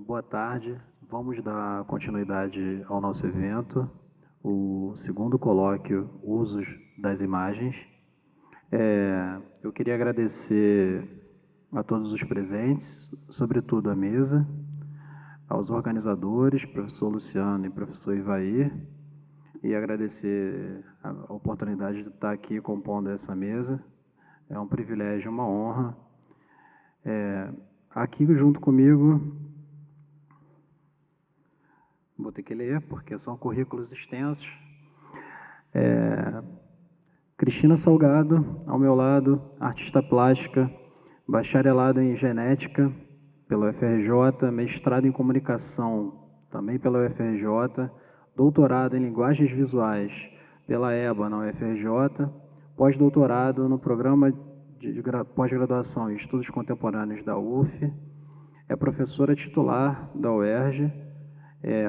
Boa tarde. Vamos dar continuidade ao nosso evento, o segundo colóquio Usos das Imagens. Eu queria agradecer a todos os presentes, sobretudo à mesa, aos organizadores, professor Luciano e professor Ivair, e agradecer a oportunidade de estar aqui compondo essa mesa. É um privilégio, uma honra. Aqui junto comigo, vou ter que ler, porque são currículos extensos. Cristina Salgado, ao meu lado, artista plástica, bacharelado em genética pela UFRJ, mestrado em comunicação também pela UFRJ, doutorado em linguagens visuais pela EBA na UFRJ, pós-doutorado no programa de pós-graduação em estudos contemporâneos da UF, é professora titular da UERJ,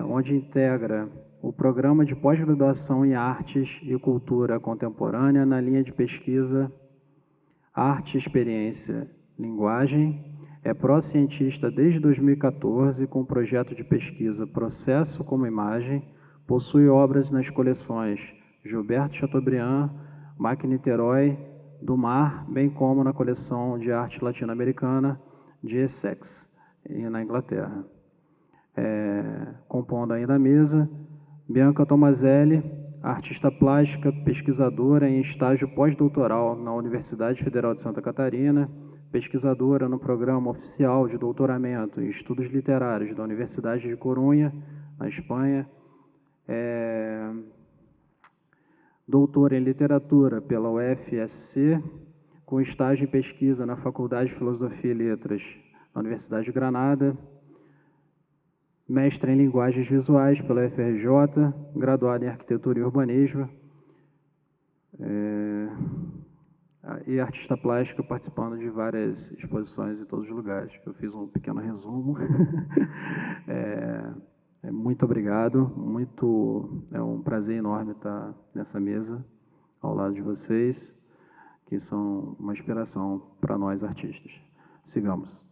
onde integra o programa de pós-graduação em Artes e Cultura Contemporânea na linha de pesquisa Arte, Experiência, Linguagem. É pró-cientista desde 2014 com o projeto de pesquisa Processo como Imagem. Possui obras nas coleções Gilberto Chateaubriand, MAC Niterói, do Mar, bem como na coleção de arte latino-americana de Essex, na Inglaterra. Compondo ainda a mesa, Bianca Tomazelli, artista plástica, pesquisadora em estágio pós-doutoral na Universidade Federal de Santa Catarina, pesquisadora no programa oficial de doutoramento em estudos literários da Universidade de Corunha, na Espanha, doutora em literatura pela UFSC, com estágio em pesquisa na Faculdade de Filosofia e Letras na Universidade de Granada, mestre em linguagens visuais pela UFRJ, graduada em arquitetura e urbanismo, e artista plástica participando de várias exposições em todos os lugares. Eu fiz um pequeno resumo. Muito obrigado, é um prazer enorme estar nessa mesa ao lado de vocês, que são uma inspiração para nós artistas. Sigamos.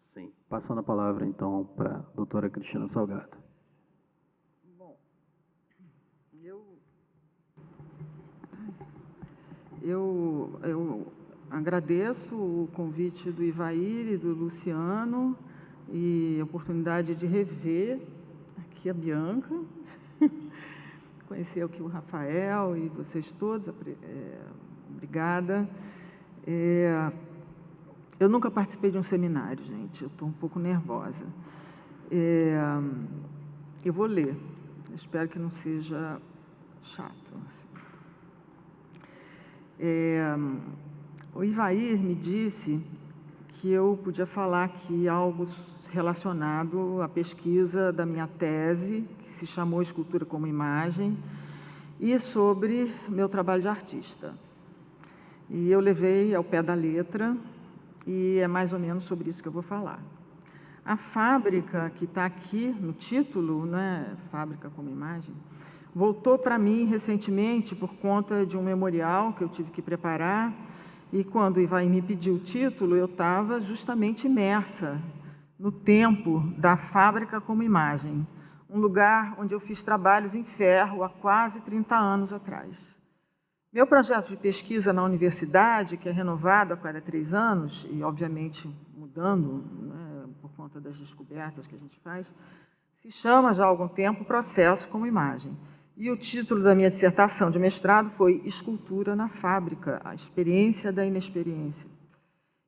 Sim, passando a palavra, então, para a doutora Cristina Salgado. Bom, eu agradeço o convite do Ivair e do Luciano e a oportunidade de rever aqui a Bianca, conhecer aqui o Rafael e vocês todos, obrigada. Eu nunca participei de um seminário, gente, eu estou um pouco nervosa. Eu vou ler, espero que não seja chato. Assim. O Ivair me disse que eu podia falar aqui algo relacionado à pesquisa da minha tese, que se chamou Escultura como Imagem, e sobre meu trabalho de artista. E eu levei ao pé da letra, e é mais ou menos sobre isso que eu vou falar. A fábrica, que está aqui no título, né, Fábrica como Imagem, voltou para mim recentemente por conta de um memorial que eu tive que preparar, e quando o Ivair me pediu o título, eu estava justamente imersa no tempo da Fábrica como Imagem, um lugar onde eu fiz trabalhos em ferro há quase 30 anos atrás. Meu projeto de pesquisa na universidade, que é renovado a cada 3 anos, e obviamente mudando, né, por conta das descobertas que a gente faz, se chama já há algum tempo Processo como Imagem. E o título da minha dissertação de mestrado foi Escultura na Fábrica, a experiência da inexperiência.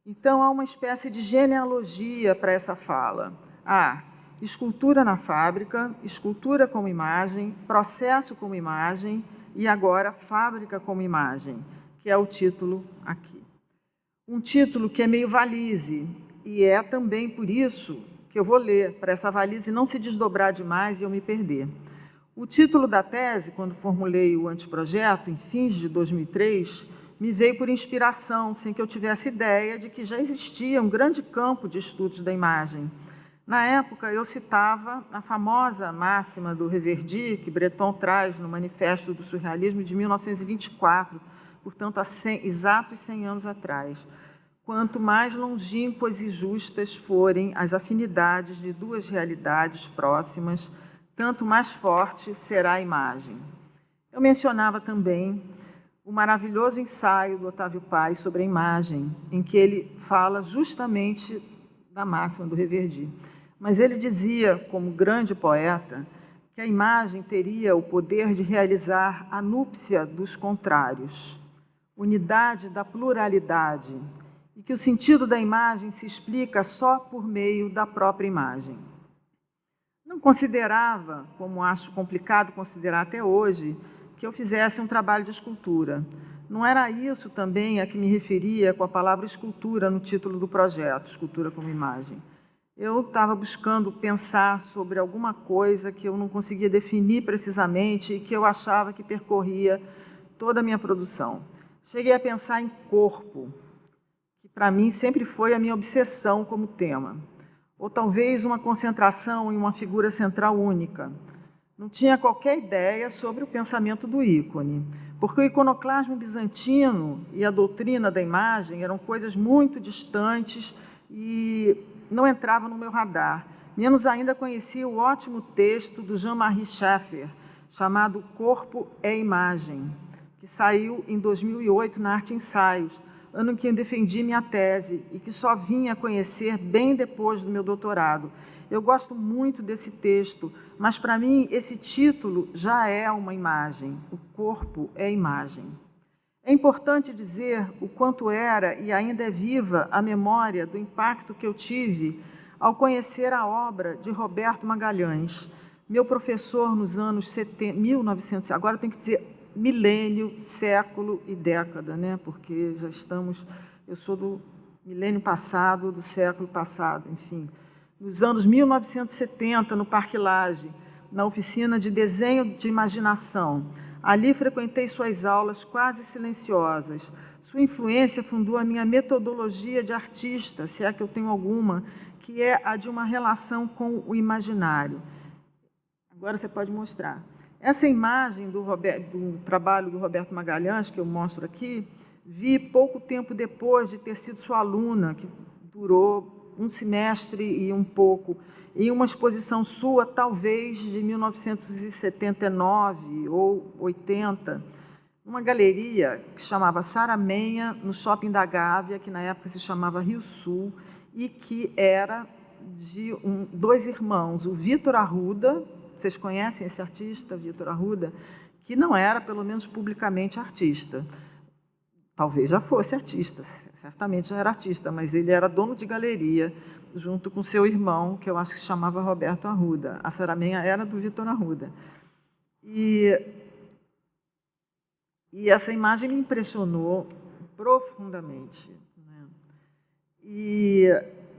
Então, há uma espécie de genealogia para essa fala. Escultura na fábrica, escultura como imagem, processo como imagem e agora fábrica como imagem, que é o título aqui. Um título que é meio valise, e é também por isso que eu vou ler, para essa valise não se desdobrar demais e eu me perder. O título da tese, quando formulei o anteprojeto, em fins de 2003, me veio por inspiração, sem que eu tivesse ideia de que já existia um grande campo de estudos da imagem. Na época, eu citava a famosa máxima do Reverdy, que Breton traz no Manifesto do Surrealismo de 1924, portanto, há exatos 100 anos atrás. Quanto mais longínquas e justas forem as afinidades de duas realidades próximas, tanto mais forte será a imagem. Eu mencionava também o maravilhoso ensaio do Otávio Paz sobre a imagem, em que ele fala justamente da máxima do Reverdy. Mas ele dizia, como grande poeta, que a imagem teria o poder de realizar a núpcia dos contrários, unidade da pluralidade, e que o sentido da imagem se explica só por meio da própria imagem. Não considerava, como acho complicado considerar até hoje, que eu fizesse um trabalho de escultura. Não era isso também a que me referia com a palavra escultura no título do projeto, Escultura como Imagem. Eu estava buscando pensar sobre alguma coisa que eu não conseguia definir precisamente e que eu achava que percorria toda a minha produção. Cheguei a pensar em corpo, que para mim sempre foi a minha obsessão como tema, ou talvez uma concentração em uma figura central única. Não tinha qualquer ideia sobre o pensamento do ícone, porque o iconoclasmo bizantino e a doutrina da imagem eram coisas muito distantes e não entravam no meu radar. Menos ainda conhecia o ótimo texto do Jean-Marie Schaffer, chamado Corpo é Imagem, que saiu em 2008 na Arte Ensaios, ano em que eu defendi minha tese e que só vim a conhecer bem depois do meu doutorado. Eu gosto muito desse texto, mas para mim esse título já é uma imagem. O corpo é imagem. É importante dizer o quanto era e ainda é viva a memória do impacto que eu tive ao conhecer a obra de Roberto Magalhães, meu professor nos anos 1900, agora tem que dizer milênio, século e década, né? Porque já estamos, eu sou do milênio passado, do século passado, enfim. Nos anos 1970, no Parque Lage, na oficina de desenho de imaginação. Ali frequentei suas aulas quase silenciosas. Sua influência fundou a minha metodologia de artista, se é que eu tenho alguma, que é a de uma relação com o imaginário. Agora você pode mostrar. Essa imagem do trabalho do Roberto Magalhães, que eu mostro aqui, vi pouco tempo depois de ter sido sua aluna, que durou um semestre e um pouco, em uma exposição sua, talvez de 1979 ou 80, numa galeria que se chamava Saramenha, no Shopping da Gávea, que na época se chamava Rio Sul, e que era de dois irmãos, o Vitor Arruda. Vocês conhecem esse artista, Vitor Arruda? Que não era, pelo menos publicamente, artista. Talvez já fosse artista, certamente já era artista, mas ele era dono de galeria, junto com seu irmão, que eu acho que se chamava Roberto Arruda. A Saramenha era do Vitor Arruda. E essa imagem me impressionou profundamente, né? E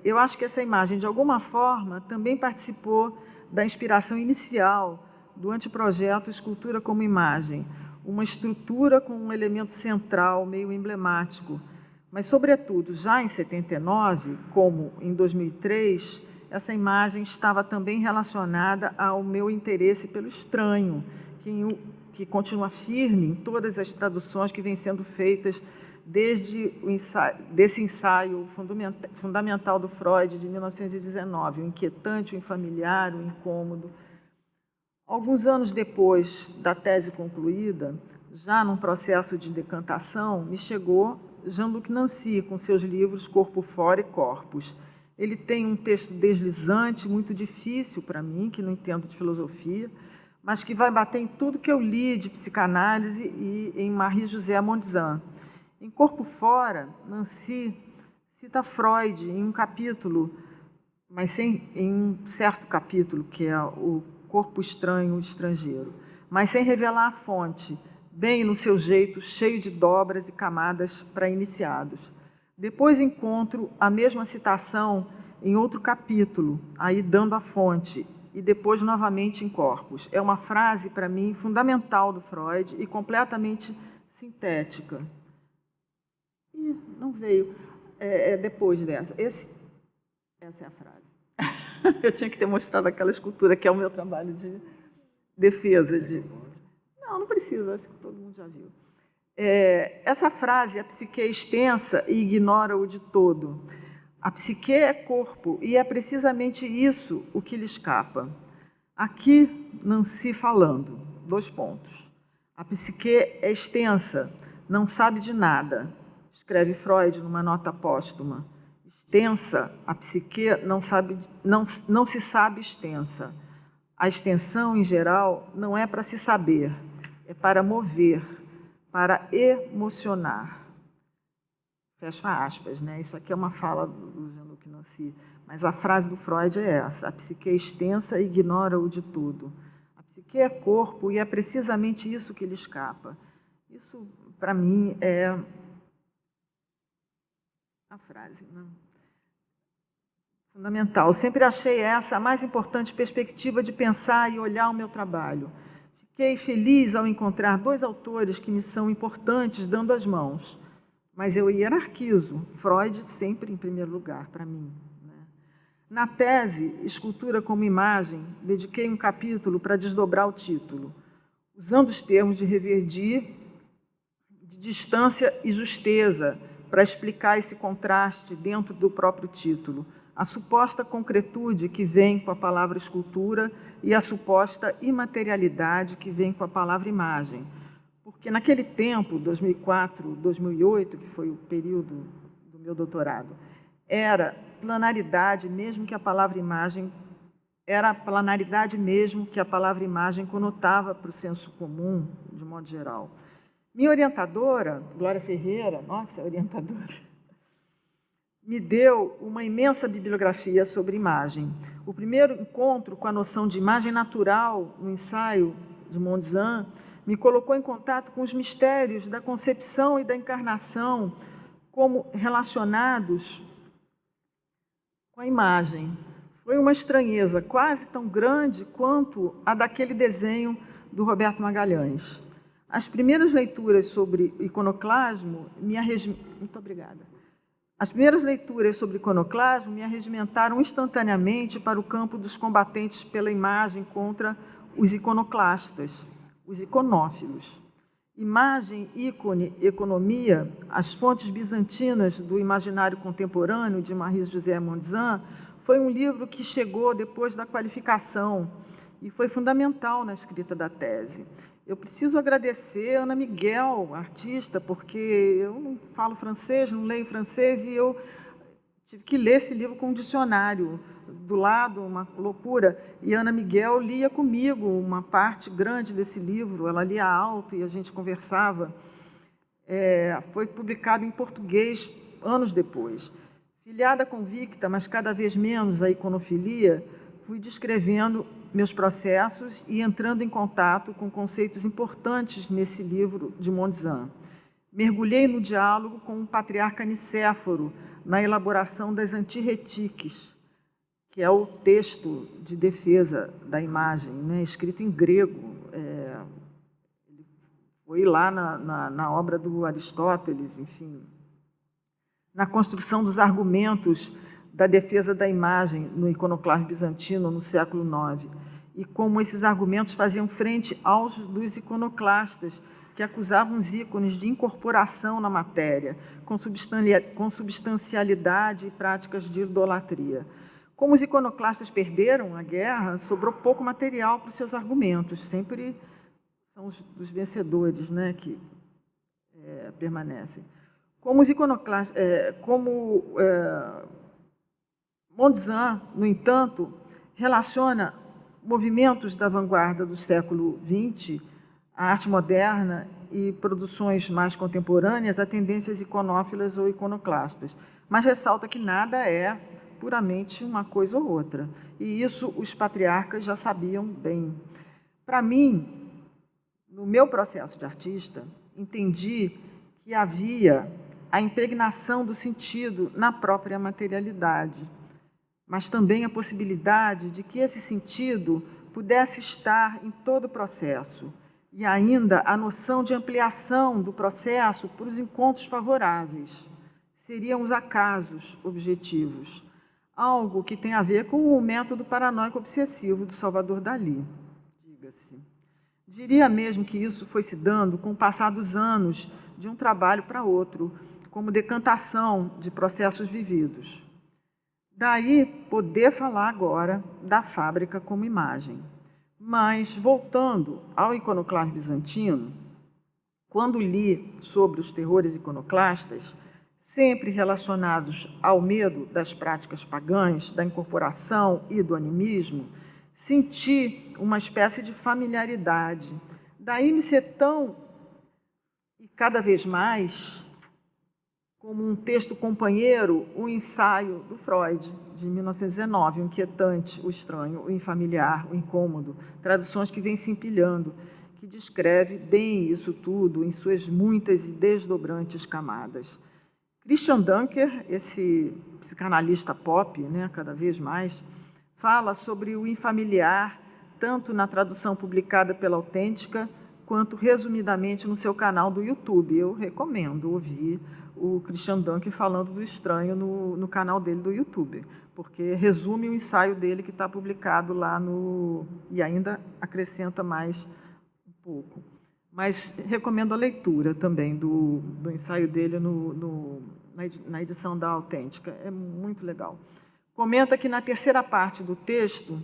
eu acho que essa imagem, de alguma forma, também participou da inspiração inicial do anteprojeto Escultura como Imagem, uma estrutura com um elemento central meio emblemático, mas, sobretudo, já em 79, como em 2003, essa imagem estava também relacionada ao meu interesse pelo estranho, que continua firme em todas as traduções que vêm sendo feitas desde desse ensaio fundamental do Freud, de 1919, o inquietante, o infamiliar, o incômodo. Alguns anos depois da tese concluída, já num processo de decantação, me chegou Jean-Luc Nancy, com seus livros Corpo Fora e Corpus. Ele tem um texto deslizante, muito difícil para mim, que não entendo de filosofia, mas que vai bater em tudo que eu li de psicanálise e em Marie-José Mondzan. Em Corpo Fora, Nancy cita Freud em um capítulo, mas em um certo capítulo, que é o Corpo Estranho, o Estrangeiro, mas sem revelar a fonte, bem no seu jeito, cheio de dobras e camadas para iniciados. Depois encontro a mesma citação em outro capítulo, aí dando a fonte, e depois novamente em Corpus. É uma frase, para mim, fundamental do Freud e completamente sintética. não veio depois dessa. Essa é a frase. Eu tinha que ter mostrado aquela escultura, que é o meu trabalho de defesa. Não precisa, acho que todo mundo já viu. Essa frase, a psique é extensa e ignora o de todo. A psique é corpo e é precisamente isso o que lhe escapa. Aqui, Nancy falando, 2 pontos. A psique é extensa, não sabe de nada, escreve Freud numa nota póstuma. Extensa, a psique não se sabe extensa. A extensão, em geral, não é para se saber, é para mover, para emocionar. Fecha aspas, né? Isso aqui é uma fala do Jean-Luc Nancy, mas a frase do Freud é essa: a psique é extensa e ignora o de tudo. A psique é corpo e é precisamente isso que lhe escapa. Isso, para mim, é a frase, né? Fundamental. Sempre achei essa a mais importante perspectiva de pensar e olhar o meu trabalho. Fiquei feliz ao encontrar 2 autores que me são importantes dando as mãos, mas eu hierarquizo Freud sempre em primeiro lugar para mim, né? Na tese Escultura como Imagem, dediquei um capítulo para desdobrar o título, usando os termos de Reverdy, de distância e justeza, para explicar esse contraste dentro do próprio título, a suposta concretude que vem com a palavra escultura e a suposta imaterialidade que vem com a palavra imagem. Porque naquele tempo, 2004, 2008, que foi o período do meu doutorado, era planaridade mesmo que a palavra imagem, conotava para o senso comum, de modo geral. Minha orientadora, Glória Ferreira, nossa orientadora, me deu uma imensa bibliografia sobre imagem. O primeiro encontro com a noção de imagem natural no ensaio de Mondizan me colocou em contato com os mistérios da concepção e da encarnação como relacionados com a imagem. Foi uma estranheza quase tão grande quanto a daquele desenho do Roberto Magalhães. As primeiras leituras sobre iconoclasmo Muito obrigada. As primeiras leituras sobre iconoclasmo me arregimentaram instantaneamente para o campo dos combatentes pela imagem contra os iconoclastas, os iconófilos. Imagem, ícone, economia, as fontes bizantinas do imaginário contemporâneo, de Marie-José Mondizan, foi um livro que chegou depois da qualificação e foi fundamental na escrita da tese. Eu preciso agradecer a Ana Miguel, artista, porque eu não falo francês, não leio francês, e eu tive que ler esse livro com um dicionário do lado, uma loucura. E a Ana Miguel lia comigo uma parte grande desse livro, ela lia alto e a gente conversava. Foi publicado em português anos depois. Filiada convicta, mas cada vez menos à iconofilia, fui descrevendo meus processos e entrando em contato com conceitos importantes nesse livro de Mondizan. Mergulhei no diálogo com o patriarca Nicéforo, na elaboração das antirretiques, que é o texto de defesa da imagem, né, escrito em grego. Foi lá na obra do Aristóteles, enfim, na construção dos argumentos da defesa da imagem no iconoclasmo bizantino no século IX, e como esses argumentos faziam frente aos dos iconoclastas, que acusavam os ícones de incorporação na matéria, com substancialidade e práticas de idolatria. Como os iconoclastas perderam a guerra, sobrou pouco material para os seus argumentos, sempre são os vencedores, né, que permanecem. Como os iconoclastas, Mondizan, no entanto, relaciona movimentos da vanguarda do século XX, a arte moderna e produções mais contemporâneas a tendências iconófilas ou iconoclastas, mas ressalta que nada é puramente uma coisa ou outra, e isso os patriarcas já sabiam bem. Para mim, no meu processo de artista, entendi que havia a impregnação do sentido na própria materialidade, mas também a possibilidade de que esse sentido pudesse estar em todo o processo, e ainda a noção de ampliação do processo para os encontros favoráveis, seriam os acasos objetivos, algo que tem a ver com o método paranoico obsessivo do Salvador Dalí, diga-se. Diria mesmo que isso foi se dando com o passar dos anos de um trabalho para outro, como decantação de processos vividos. Daí poder falar agora da fábrica como imagem. Mas, voltando ao iconoclasmo bizantino, quando li sobre os terrores iconoclastas, sempre relacionados ao medo das práticas pagãs, da incorporação e do animismo, senti uma espécie de familiaridade. Daí me ser tão, e cada vez mais, como um texto companheiro, o ensaio do Freud, de 1919, o inquietante, o estranho, o infamiliar, o incômodo, traduções que vêm se empilhando, que descreve bem isso tudo em suas muitas e desdobrantes camadas. Christian Dunker, esse psicanalista pop, cada vez mais, fala sobre o infamiliar, tanto na tradução publicada pela Autêntica, quanto resumidamente no seu canal do YouTube. Eu recomendo ouvir o Christian Dunker falando do estranho no canal dele do YouTube, porque resume o ensaio dele que está publicado lá e ainda acrescenta mais um pouco. Mas recomendo a leitura também do ensaio dele na edição da Autêntica. É muito legal. Comenta que na terceira parte do texto,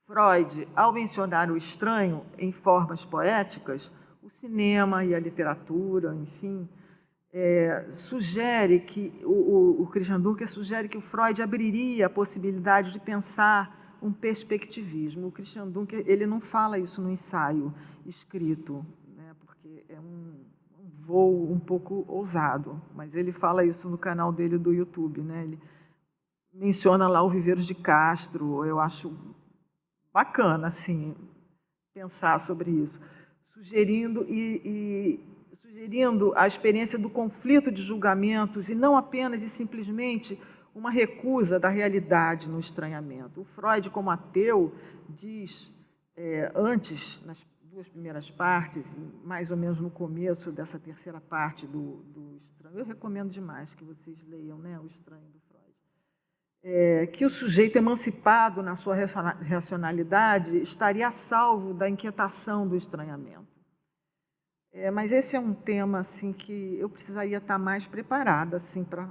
Freud, ao mencionar o estranho em formas poéticas, o cinema e a literatura, enfim, sugere que o Christian Dunker sugere que o Freud abriria a possibilidade de pensar um perspectivismo. O Christian Dunker ele não fala isso no ensaio escrito, porque é um voo um pouco ousado, mas ele fala isso no canal dele do YouTube. Ele menciona lá o Viveiros de Castro. Eu acho bacana assim, pensar sobre isso, sugerindo a experiência do conflito de julgamentos e não apenas e simplesmente uma recusa da realidade no estranhamento. O Freud, como ateu, diz, antes, nas duas primeiras partes, mais ou menos no começo dessa terceira parte do estranho, eu recomendo demais que vocês leiam, O Estranho do Freud, que o sujeito emancipado na sua racionalidade estaria a salvo da inquietação do estranhamento. Mas esse é um tema assim, que eu precisaria estar mais preparada assim, para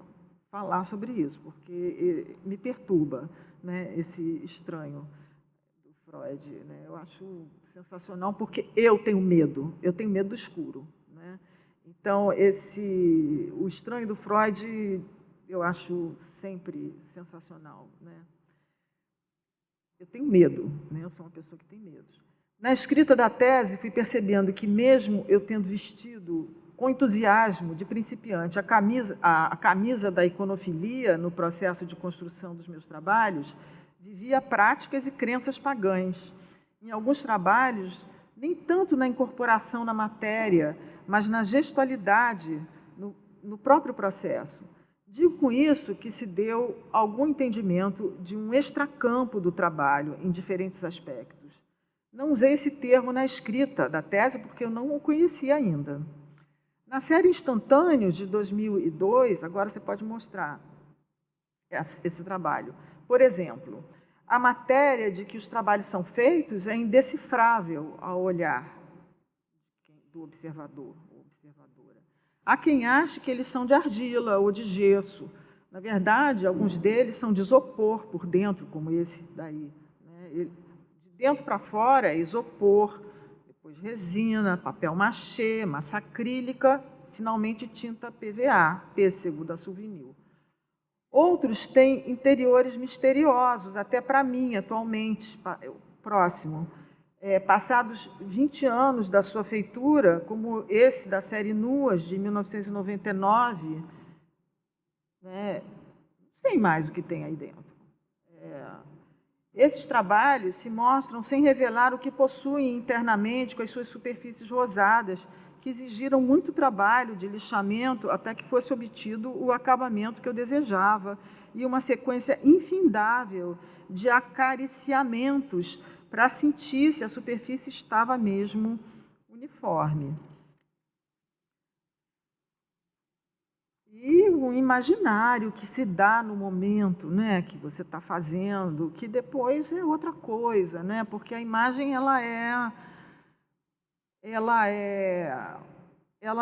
falar sobre isso, porque me perturba esse estranho do Freud. Eu acho sensacional, porque eu tenho medo do escuro. Então, o estranho do Freud, eu acho sempre sensacional. Eu tenho medo, eu sou uma pessoa que tem medo. Na escrita da tese, fui percebendo que, mesmo eu tendo vestido com entusiasmo de principiante a camisa da iconofilia no processo de construção dos meus trabalhos, vivia práticas e crenças pagãs. Em alguns trabalhos, nem tanto na incorporação na matéria, mas na gestualidade, no próprio processo. Digo com isso que se deu algum entendimento de um extracampo do trabalho em diferentes aspectos. Não usei esse termo na escrita da tese porque eu não o conhecia ainda. Na série Instantâneos, de 2002, agora você pode mostrar esse trabalho. Por exemplo, a matéria de que os trabalhos são feitos é indecifrável ao olhar do observador ou observadora. Há quem ache que eles são de argila ou de gesso. Na verdade, alguns deles são de isopor por dentro, como esse daí. De dentro para fora é isopor, depois resina, papel machê, massa acrílica, finalmente tinta PVA, pêssego da Souvenir. Outros têm interiores misteriosos, até para mim, atualmente, próximo. Passados 20 anos da sua feitura, como esse da série Nuas, de 1999, não sei mais o que tem aí dentro. Esses trabalhos se mostram sem revelar o que possuem internamente com as suas superfícies rosadas, que exigiram muito trabalho de lixamento até que fosse obtido o acabamento que eu desejava e uma sequência infindável de acariciamentos para sentir se a superfície estava mesmo uniforme. e um imaginário que se dá no momento, né, que você está fazendo, que depois é outra coisa, né, porque a imagem ela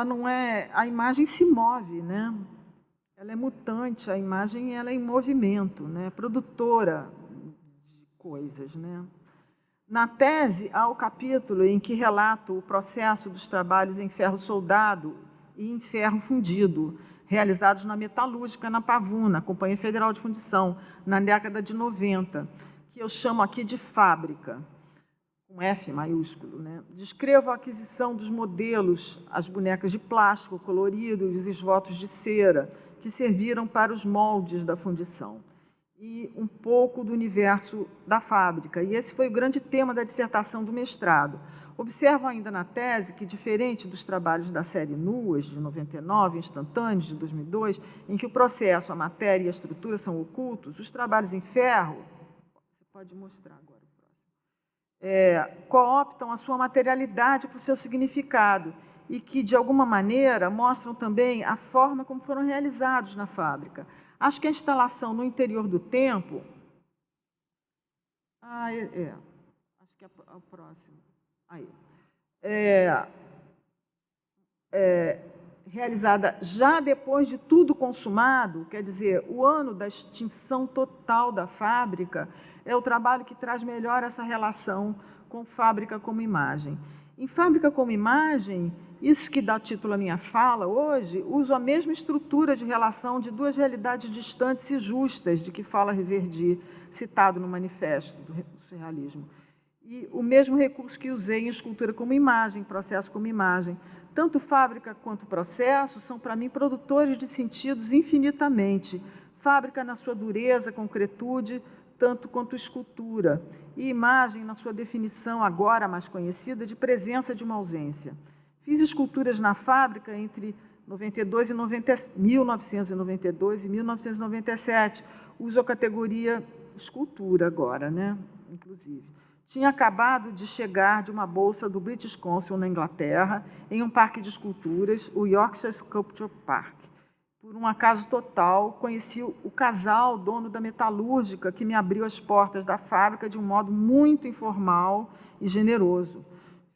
não é, a imagem se move, né? Ela é mutante, a imagem ela é em movimento, né? Produtora de coisas, né? Na tese, há o capítulo em que relato o processo dos trabalhos em ferro soldado e em ferro fundido, realizados na metalúrgica, na Pavuna, Companhia Federal de Fundição, na década de 90, que eu chamo aqui de fábrica, com F maiúsculo, né? Descrevo a aquisição dos modelos, as bonecas de plástico colorido e os esvotos de cera, que serviram para os moldes da fundição, e um pouco do universo da fábrica. E esse foi o grande tema da dissertação do mestrado. Observo ainda na tese que, diferente dos trabalhos da série Nuas, de 99, Instantâneos, de 2002, em que o processo, a matéria e a estrutura são ocultos, os trabalhos em ferro, você pode mostrar agora, cooptam a sua materialidade para o seu significado e que, de alguma maneira, mostram também a forma como foram realizados na fábrica. Acho que a instalação no interior do tempo... acho que é o próximo. Aí. Realizada já depois de tudo consumado, quer dizer, o ano da extinção total da fábrica, é o trabalho que traz melhor essa relação com fábrica como imagem. Em fábrica como imagem, isso que dá título à minha fala hoje, uso a mesma estrutura de relação de duas realidades distantes e justas de que fala Reverdy, citado no manifesto do surrealismo. E o mesmo recurso que usei em escultura como imagem, processo como imagem. Tanto fábrica quanto processo são, para mim, produtores de sentidos infinitamente. Fábrica na sua dureza, concretude, tanto quanto escultura. E imagem na sua definição, agora mais conhecida, de presença de uma ausência. Fiz esculturas na fábrica entre 1992 e 1997. Uso a categoria escultura agora, né? Inclusive. Tinha acabado de chegar de uma bolsa do British Council na Inglaterra, em um parque de esculturas, o Yorkshire Sculpture Park. Por um acaso total, conheci o casal, dono da metalúrgica, que me abriu as portas da fábrica de um modo muito informal e generoso.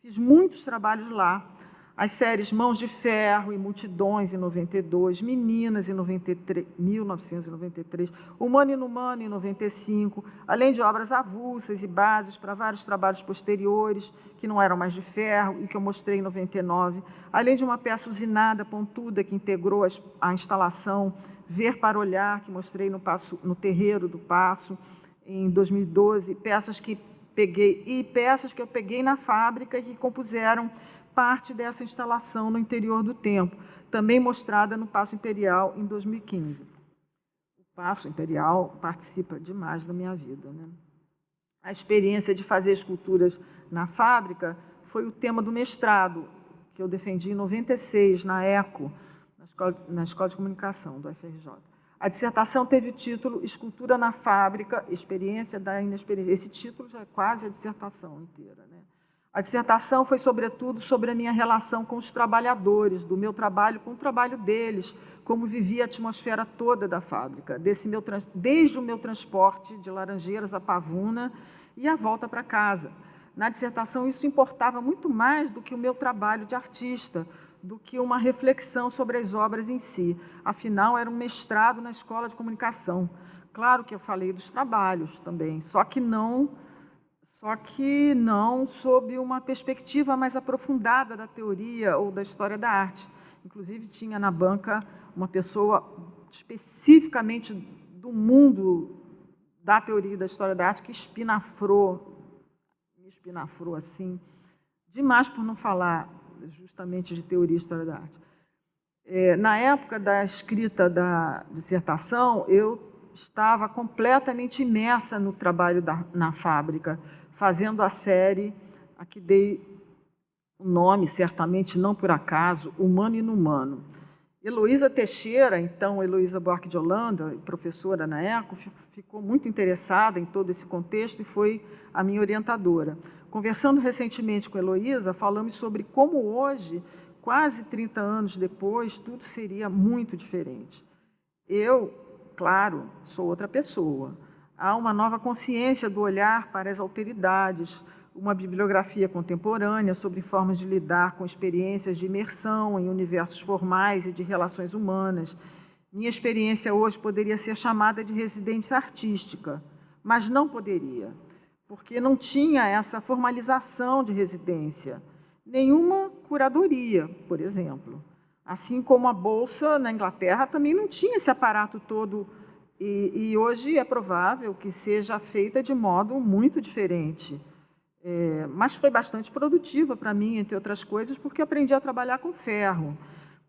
Fiz muitos trabalhos lá. As séries Mãos de Ferro e Multidões, em 92, Meninas, em 1993, Humano e Inumano, em 95, além de obras avulsas e bases para vários trabalhos posteriores, que não eram mais de ferro e que eu mostrei em 99, além de uma peça usinada, pontuda, que integrou a instalação Ver para Olhar, que mostrei no Terreiro do Paço, em 2012, peças que eu peguei na fábrica e que compuseram parte dessa instalação no interior do templo, também mostrada no Paço Imperial em 2015. O Paço Imperial participa demais da minha vida, né? A experiência de fazer esculturas na fábrica foi o tema do mestrado, que eu defendi em 96, na ECO, na Escola de Comunicação do FRJ. A dissertação teve o título Escultura na Fábrica, Experiência da Inexperiência. Esse título já é quase a dissertação inteira, né? A dissertação foi, sobretudo, sobre a minha relação com os trabalhadores, do meu trabalho com o trabalho deles, como vivia a atmosfera toda da fábrica, desde o meu transporte de Laranjeiras a Pavuna e a volta para casa. Na dissertação, isso importava muito mais do que o meu trabalho de artista, do que uma reflexão sobre as obras em si. Afinal, era um mestrado na Escola de Comunicação. Claro que eu falei dos trabalhos também, só que não sob uma perspectiva mais aprofundada da teoria ou da história da arte. Inclusive, tinha na banca uma pessoa especificamente do mundo da teoria e da história da arte que me espinafrou assim, demais por não falar justamente de teoria e história da arte. Na época da escrita da dissertação, eu estava completamente imersa no trabalho na fábrica, fazendo a série, a que dei o nome, certamente não por acaso, Humano e Inumano. Heloísa Teixeira, então Heloísa Buarque de Holanda, professora na ECO, ficou muito interessada em todo esse contexto e foi a minha orientadora. Conversando recentemente com Heloísa, falamos sobre como hoje, quase 30 anos depois, tudo seria muito diferente. Eu, claro, sou outra pessoa. Há uma nova consciência do olhar para as alteridades, uma bibliografia contemporânea sobre formas de lidar com experiências de imersão em universos formais e de relações humanas. Minha experiência hoje poderia ser chamada de residência artística, mas não poderia, porque não tinha essa formalização de residência, nenhuma curadoria, por exemplo. Assim como a Bolsa na Inglaterra também não tinha esse aparato todo, e hoje é provável que seja feita de modo muito diferente. Mas foi bastante produtiva para mim, entre outras coisas, porque aprendi a trabalhar com ferro.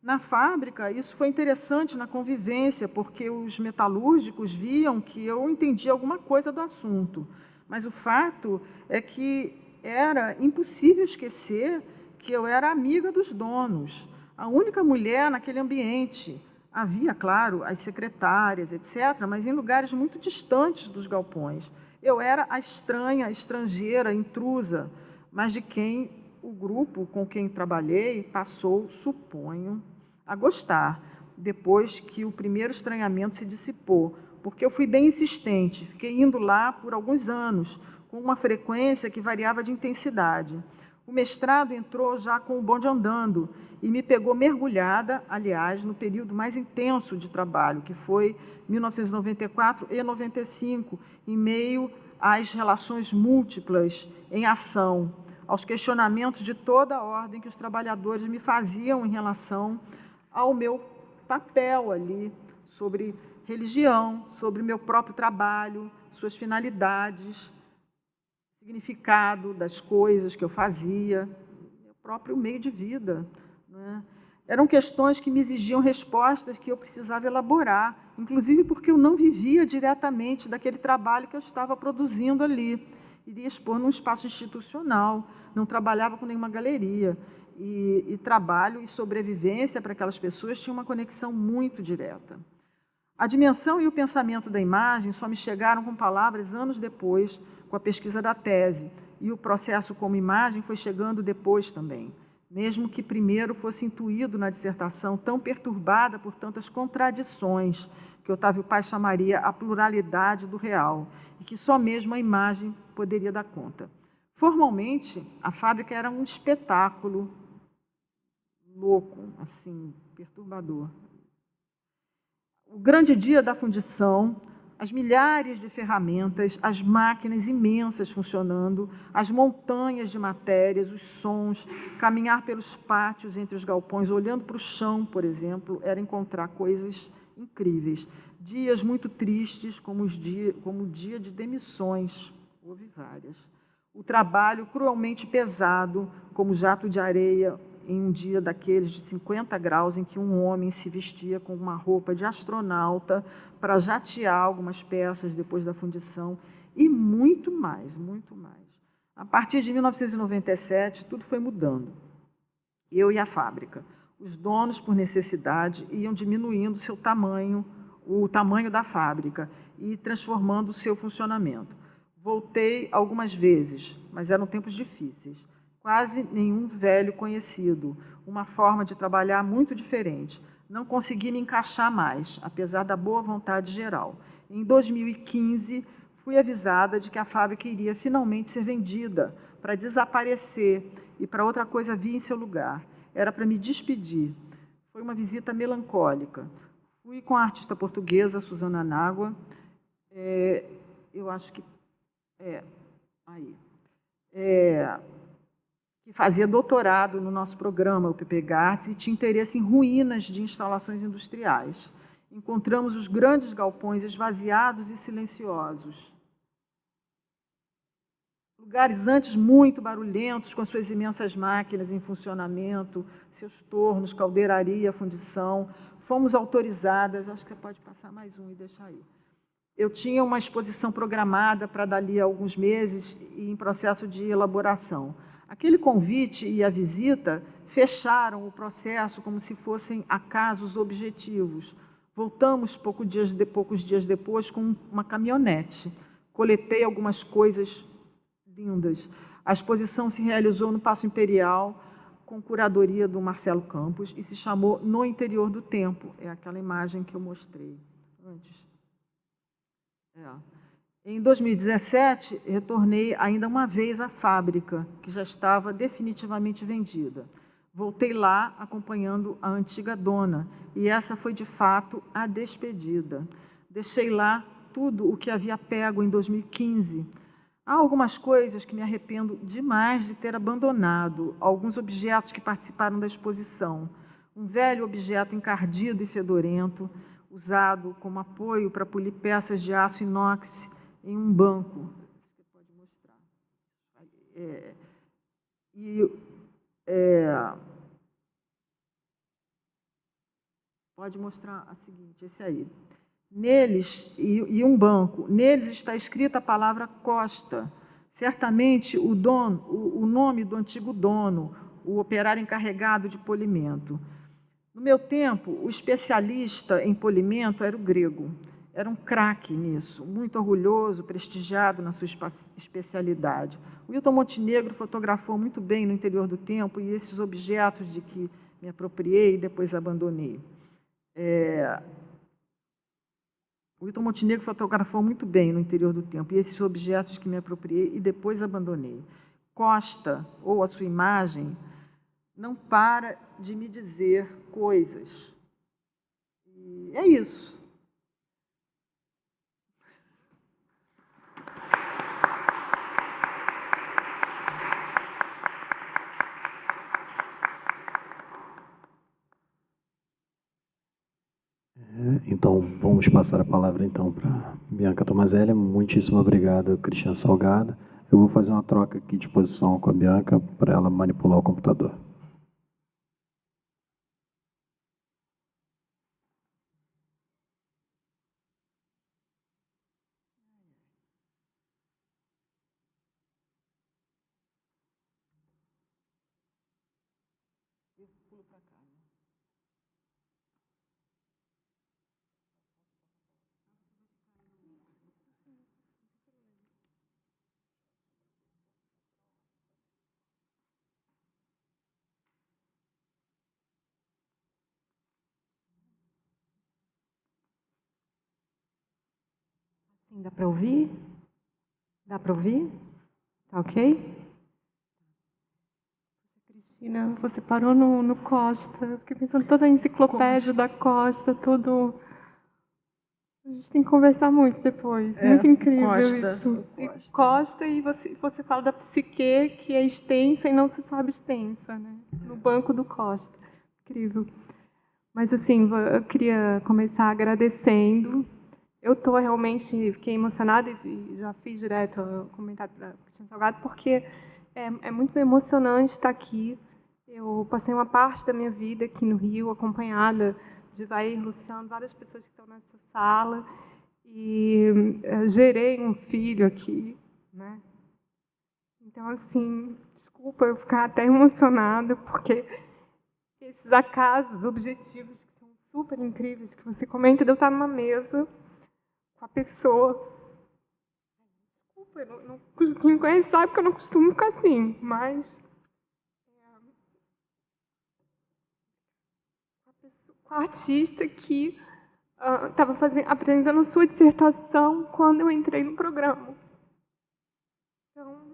Na fábrica, isso foi interessante na convivência, porque os metalúrgicos viam que eu entendia alguma coisa do assunto. Mas o fato é que era impossível esquecer que eu era amiga dos donos, a única mulher naquele ambiente. Havia, claro, as secretárias, etc., mas em lugares muito distantes dos galpões. Eu era a estranha, a estrangeira, a intrusa, mas de quem o grupo com quem trabalhei passou, suponho, a gostar, depois que o primeiro estranhamento se dissipou, porque eu fui bem insistente, fiquei indo lá por alguns anos, com uma frequência que variava de intensidade. O mestrado entrou já com o bonde andando e me pegou mergulhada, aliás, no período mais intenso de trabalho, que foi 1994 e 95, em meio às relações múltiplas em ação, aos questionamentos de toda a ordem que os trabalhadores me faziam em relação ao meu papel ali, sobre religião, sobre o meu próprio trabalho, suas finalidades, significado das coisas que eu fazia, meu próprio meio de vida, né? Eram questões que me exigiam respostas que eu precisava elaborar, inclusive porque eu não vivia diretamente daquele trabalho que eu estava produzindo ali. Iria expor num espaço institucional, não trabalhava com nenhuma galeria. E trabalho e sobrevivência para aquelas pessoas tinha uma conexão muito direta. A dimensão e o pensamento da imagem só me chegaram com palavras anos depois, com a pesquisa da tese, e o processo como imagem foi chegando depois também, mesmo que primeiro fosse intuído na dissertação tão perturbada por tantas contradições, que Otávio Paz chamaria a pluralidade do real, e que só mesmo a imagem poderia dar conta. Formalmente, a fábrica era um espetáculo louco, assim, perturbador. O grande dia da fundição, as milhares de ferramentas, as máquinas imensas funcionando, as montanhas de matérias, os sons, caminhar pelos pátios entre os galpões, olhando para o chão, por exemplo, era encontrar coisas incríveis. Dias muito tristes, como o dia de demissões, houve várias. O trabalho cruelmente pesado, como jato de areia, em um dia daqueles de 50 graus, em que um homem se vestia com uma roupa de astronauta para jatear algumas peças depois da fundição, e muito mais, muito mais. A partir de 1997, tudo foi mudando. Eu e a fábrica. Os donos, por necessidade, iam diminuindo seu tamanho, o tamanho da fábrica, e transformando o seu funcionamento. Voltei algumas vezes, mas eram tempos difíceis. Quase nenhum velho conhecido, uma forma de trabalhar muito diferente. Não consegui me encaixar mais, apesar da boa vontade geral. Em 2015, fui avisada de que a fábrica iria finalmente ser vendida, para desaparecer e para outra coisa vir em seu lugar. Era para me despedir. Foi uma visita melancólica. Fui com a artista portuguesa, Susana Anágua, eu acho que... que fazia doutorado no nosso programa, o PP Arts, e tinha interesse em ruínas de instalações industriais. Encontramos os grandes galpões esvaziados e silenciosos. Lugares antes muito barulhentos, com suas imensas máquinas em funcionamento, seus tornos, caldeiraria, fundição. Fomos autorizadas, acho que você pode passar mais um e deixar aí. Eu tinha uma exposição programada para dali a alguns meses e em processo de elaboração. Aquele convite e a visita fecharam o processo como se fossem acasos objetivos. Voltamos poucos dias depois com uma caminhonete. Coletei algumas coisas lindas. A exposição se realizou no Paço Imperial, com curadoria do Marcelo Campos e se chamou No Interior do Tempo. É aquela imagem que eu mostrei antes. Em 2017, retornei ainda uma vez à fábrica, que já estava definitivamente vendida. Voltei lá acompanhando a antiga dona, e essa foi, de fato, a despedida. Deixei lá tudo o que havia pego em 2015. Há algumas coisas que me arrependo demais de ter abandonado, alguns objetos que participaram da exposição. Um velho objeto encardido e fedorento, usado como apoio para polir peças de aço inox em um banco. Você pode mostrar. Pode mostrar a seguinte, esse aí. Neles, e um banco, neles está escrita a palavra Costa. Certamente o nome do antigo dono, o operário encarregado de polimento. No meu tempo, o especialista em polimento era o grego. Era um craque nisso, muito orgulhoso, prestigiado na sua especialidade. O Wilton Montenegro fotografou muito bem No Interior do Tempo e esses objetos de que me apropriei e depois abandonei. O Wilton Montenegro fotografou muito bem No Interior do Tempo e esses objetos que me apropriei e depois abandonei. Costa, ou a sua imagem, não para de me dizer coisas. E é isso. Então, vamos passar a palavra então para Bianca Tomazelli. Muitíssimo obrigado, Cristian Salgado. Eu vou fazer uma troca aqui de posição com a Bianca para ela manipular o computador. Sim, dá para ouvir? Dá para ouvir? Tá ok? Cristina, você parou no Costa. Eu fiquei pensando toda a enciclopédia da Costa, tudo. A gente tem que conversar muito depois. Muito incrível Costa, isso. Costa, e você fala da psique, que é extensa e não se sabe extensa, né? No banco do Costa. Incrível. Mas, assim, eu queria começar agradecendo. Eu fiquei emocionada e já fiz direto o comentário para Cristian Salgado, porque é muito emocionante estar aqui. Eu passei uma parte da minha vida aqui no Rio, acompanhada de Vair, Luciano, várias pessoas que estão nessa sala, e gerei um filho aqui, né? Então, assim, desculpa eu ficar até emocionada, porque esses acasos objetivos, que são super incríveis, que você comenta, de eu estar numa mesa com a pessoa. Desculpa, quem me conhece sabe que eu não costumo ficar assim, mas com a artista que estava apresentando sua dissertação quando eu entrei no programa. Então,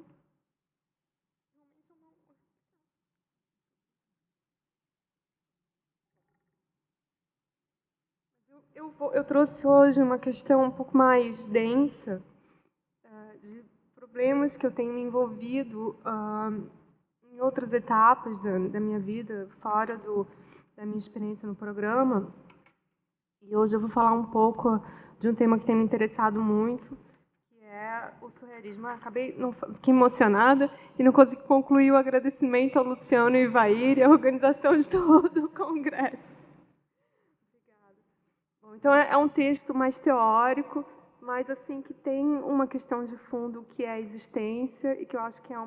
eu trouxe hoje uma questão um pouco mais densa, de problemas que eu tenho me envolvido em outras etapas da minha vida, fora da minha experiência no programa. E hoje eu vou falar um pouco de um tema que tem me interessado muito, que é o surrealismo. Fiquei emocionada e não consegui concluir o agradecimento ao Luciano e Vair e à organização de todo o congresso. Obrigada. Bom, então, é um texto mais teórico, mas assim que tem uma questão de fundo, que é a existência, e que eu acho que é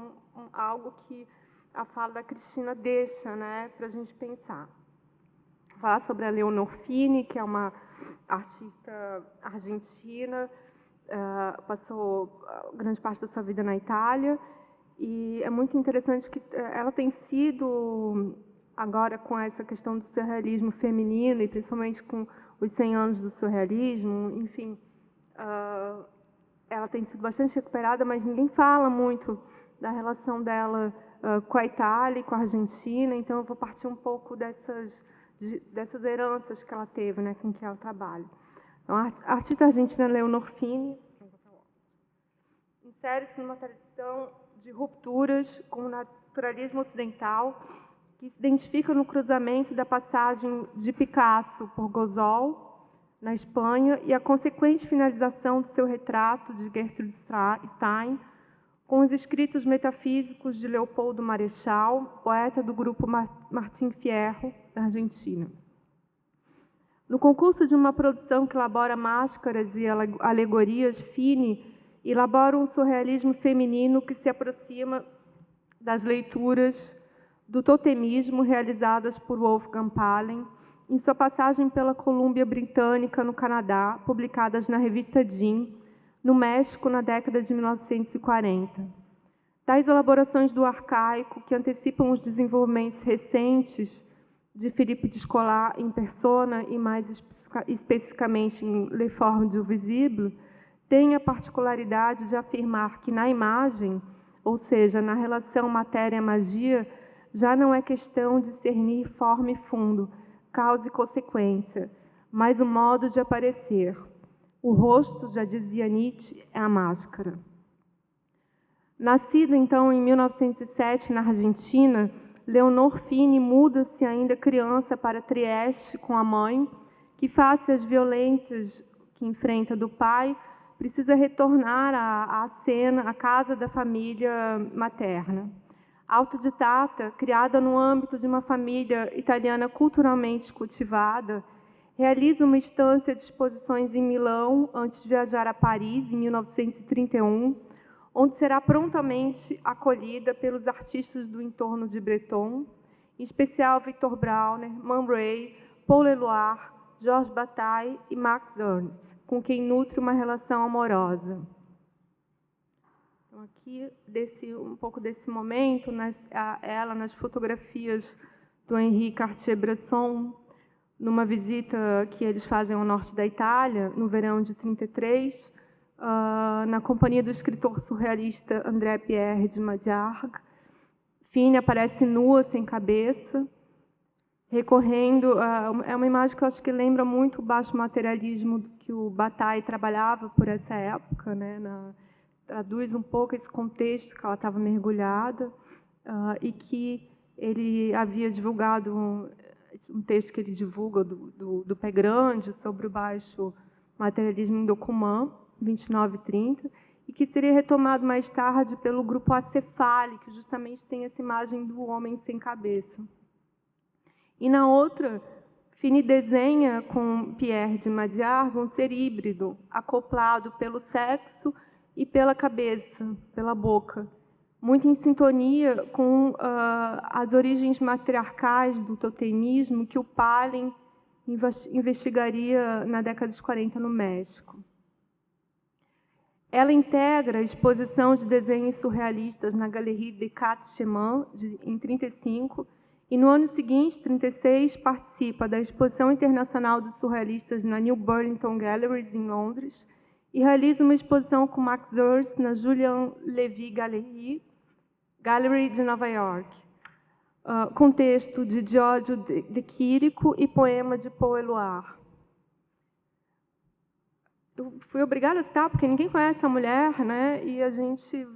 algo que a fala da Cristina deixa, né, para a gente pensar. Falar sobre a Leonor Fini, que é uma artista argentina, passou grande parte da sua vida na Itália, E é muito interessante que ela tem sido, agora com essa questão do surrealismo feminino, e principalmente com os 100 anos do surrealismo, enfim, ela tem sido bastante recuperada, mas ninguém fala muito da relação dela com a Itália e com a Argentina, então eu vou partir um pouco dessas heranças que ela teve, né, com que ela trabalha. Então, a artista argentina Leonor Fini insere-se numa tradição de rupturas com o naturalismo ocidental, que se identifica no cruzamento da passagem de Picasso por Gozol, na Espanha, e a consequente finalização do seu retrato de Gertrude Stein, com os escritos metafísicos de Leopoldo Marechal, poeta do grupo Martim Fierro, da Argentina. No concurso de uma produção que elabora máscaras e alegorias, Fini elabora um surrealismo feminino que se aproxima das leituras do totemismo realizadas por Wolfgang Paalen em sua passagem pela Colômbia Britânica, no Canadá, publicadas na revista Jean, no México, na década de 1940. Tais elaborações do arcaico, que antecipam os desenvolvimentos recentes de Philippe Descolat em Persona e, mais especificamente, em Les Formes du Visible, têm a particularidade de afirmar que, na imagem, ou seja, na relação matéria-magia, já não é questão de discernir forma e fundo, causa e consequência, mas o modo de aparecer. O rosto, já dizia Nietzsche, é a máscara. Nascida, então, em 1907, na Argentina, Leonor Fini muda-se ainda criança para Trieste com a mãe, que, face às violências que enfrenta do pai, precisa retornar à casa da família materna. Autodidata, criada no âmbito de uma família italiana culturalmente cultivada, realiza uma estância de exposições em Milão, antes de viajar a Paris, em 1931, onde será prontamente acolhida pelos artistas do entorno de Breton, em especial Victor Brauner, Man Ray, Paul Eluard, Georges Bataille e Max Ernst, com quem nutre uma relação amorosa. Então, aqui, um pouco desse momento, ela nas fotografias do Henri Cartier-Bresson, numa visita que eles fazem ao norte da Itália, no verão de 1933, na companhia do escritor surrealista André Pierre de Madiargue. Fini aparece nua, sem cabeça, recorrendo... é uma imagem que eu acho que lembra muito o baixo materialismo que o Bataille trabalhava por essa época, né? Traduz um pouco esse contexto que ela estava mergulhada, e que ele havia divulgado um texto que ele divulga do Pé Grande sobre o baixo materialismo em Documã, 29 e 30, e que seria retomado mais tarde pelo grupo Acefale, que justamente tem essa imagem do homem sem cabeça. E na outra, Fini desenha com Pierre de Madiargue um ser híbrido, acoplado pelo sexo e pela cabeça, pela boca, muito em sintonia com as origens matriarcais do totemismo que o Paalen investigaria na década de 40 no México. Ela integra a exposição de desenhos surrealistas na Galerie des Quatre Chemins, em 1935, e no ano seguinte, 1936, participa da Exposição Internacional dos Surrealistas na New Burlington Galleries, em Londres, e realiza uma exposição com Max Ernst na Julian Levy Gallery de Nova York, com texto de Giorgio de Chirico e poema de Paul Eluard. Eu fui obrigada a citar, porque ninguém conhece a mulher, né? E a gente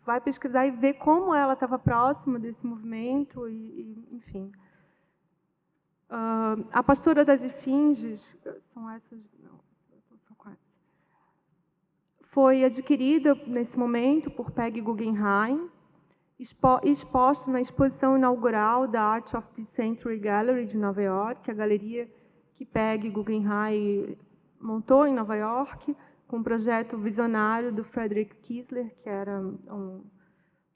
vai pesquisar e ver como ela estava próxima desse movimento, enfim. A Pastora das Esfinges, são essas... Não, são quase. Foi adquirida, nesse momento, por Peggy Guggenheim, exposta na exposição inaugural da Art of the Century Gallery de Nova York, a galeria que Peggy Guggenheim montou em Nova York, com um projeto visionário do Frederick Kiesler, que era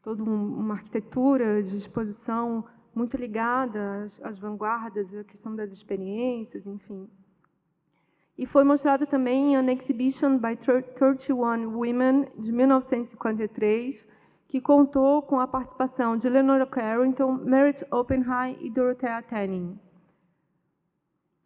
toda uma arquitetura de exposição muito ligada às vanguardas, à questão das experiências, enfim. E foi mostrado também em An Exhibition by 31 Women, de 1953, que contou com a participação de Leonora Carrington, Merit Oppenheim e Dorothea Tanning.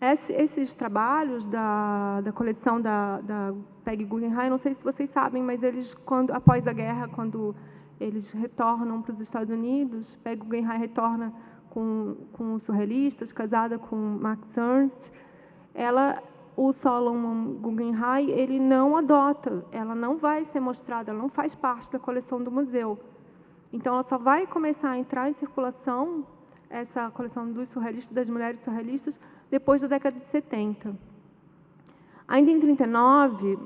Esses trabalhos da coleção da Peggy Guggenheim, não sei se vocês sabem, mas eles, após a guerra, quando eles retornam para os Estados Unidos, Peggy Guggenheim retorna com os surrealistas, casada com Max Ernst. O Solomon Guggenheim, ele não adota, ela não vai ser mostrada, ela não faz parte da coleção do museu. Então, ela só vai começar a entrar em circulação, essa coleção dos surrealistas, das mulheres surrealistas, depois da década de 70. Ainda em 39,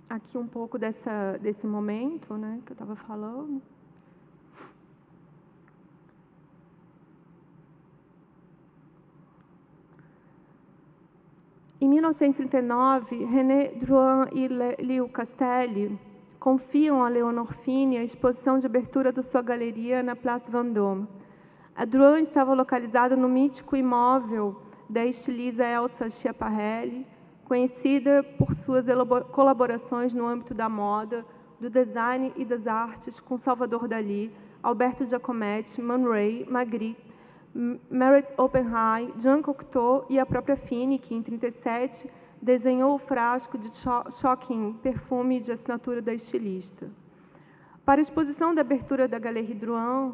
aqui um pouco desse momento, né, que eu estava falando. Em 1939, René Drouin e Leo Castelli confiam a Leonor Fini a exposição de abertura da sua galeria na Place Vendôme. A Drouin estava localizada no mítico imóvel da estilista Elsa Schiaparelli, conhecida por suas colaborações no âmbito da moda, do design e das artes com Salvador Dalí, Alberto Giacometti, Man Ray, Magritte, Merit Oppenheim, Jean Cocteau e a própria Fini, que em 1937 desenhou o frasco de Shocking, perfume de assinatura da estilista. Para a exposição da abertura da Galerie Drouin,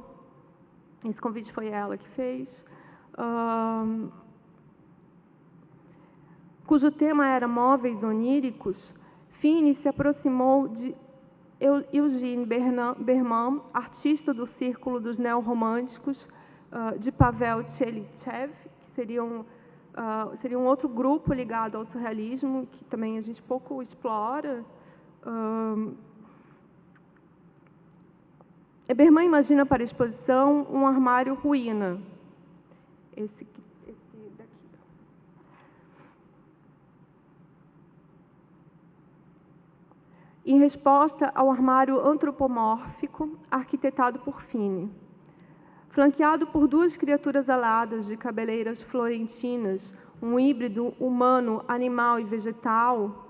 esse convite foi ela que fez, cujo tema era móveis oníricos, Fini se aproximou de Eugene Berman, artista do círculo dos neorromânticos, de Pavel Tchelichev, que seria um outro grupo ligado ao surrealismo, que também a gente pouco explora. Berman imagina para a exposição um armário ruína. Esse daqui. Em resposta ao armário antropomórfico arquitetado por Fini. Flanqueado por duas criaturas aladas de cabeleiras florentinas, um híbrido humano, animal e vegetal,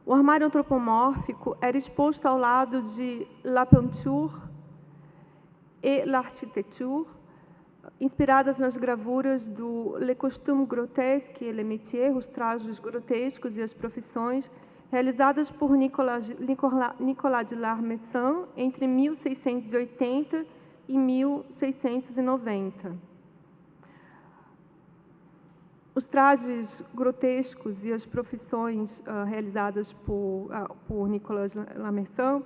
o armário antropomórfico era exposto ao lado de La Peinture et l'Architecture, inspiradas nas gravuras do Le Costume Grotesque et le Métier, os trajes grotescos e as profissões, realizadas por Nicolas de L'Armesson entre 1680 e 1690. Os trajes grotescos e as profissões realizadas por Nicolas de L'Armesson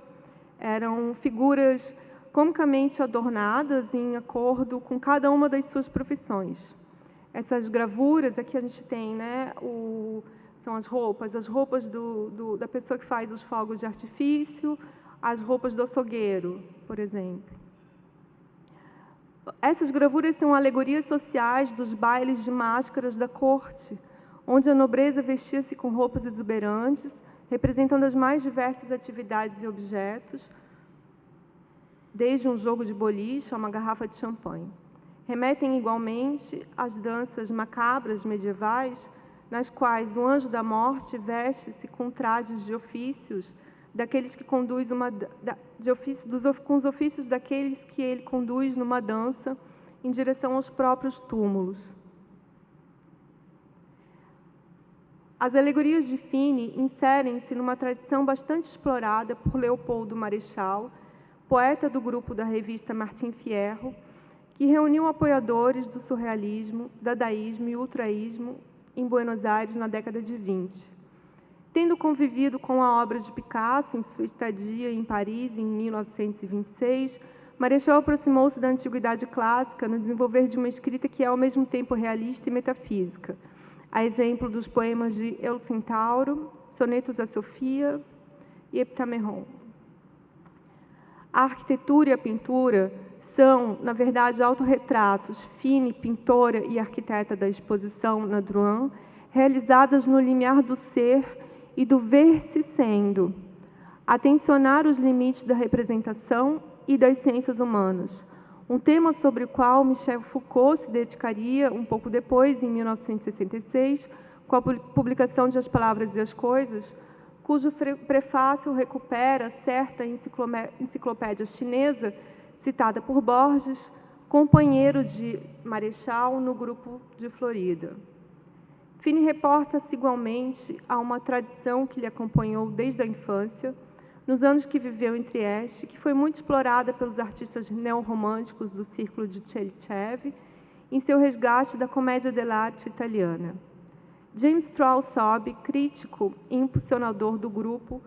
eram figuras comicamente adornadas em acordo com cada uma das suas profissões. Essas gravuras, aqui a gente tem, né, são as roupas da pessoa que faz os fogos de artifício, as roupas do açougueiro, por exemplo. Essas gravuras são alegorias sociais dos bailes de máscaras da corte, onde a nobreza vestia-se com roupas exuberantes, representando as mais diversas atividades e objetos, desde um jogo de boliche a uma garrafa de champanhe. Remetem igualmente às danças macabras medievais, nas quais o anjo da morte veste-se com trajes de ofícios daqueles que conduz com os ofícios daqueles que ele conduz numa dança em direção aos próprios túmulos. As alegorias de Fini inserem-se numa tradição bastante explorada por Leopoldo Marechal, poeta do grupo da revista Martim Fierro, que reuniu apoiadores do surrealismo, dadaísmo e ultraísmo em Buenos Aires na década de 20. Tendo convivido com a obra de Picasso em sua estadia em Paris em 1926, Marechal aproximou-se da antiguidade clássica no desenvolver de uma escrita que é ao mesmo tempo realista e metafísica, a exemplo dos poemas de El Centauro, Sonetos a Sofia e Heptameron. A arquitetura e a pintura são, na verdade, autorretratos, Fini, pintora e arquiteta da exposição na Drouin, realizadas no limiar do ser e do ver-se sendo, a tensionar os limites da representação e das ciências humanas, um tema sobre o qual Michel Foucault se dedicaria um pouco depois, em 1966, com a publicação de As Palavras e as Coisas, cujo prefácio recupera certa enciclopédia chinesa, citada por Borges, companheiro de Marechal no grupo de Florida. Finney reporta-se igualmente a uma tradição que lhe acompanhou desde a infância, nos anos que viveu em Trieste, que foi muito explorada pelos artistas neorromânticos do círculo de Celicev, em seu resgate da comédia dell'arte italiana. James Straub, crítico e impulsionador do grupo,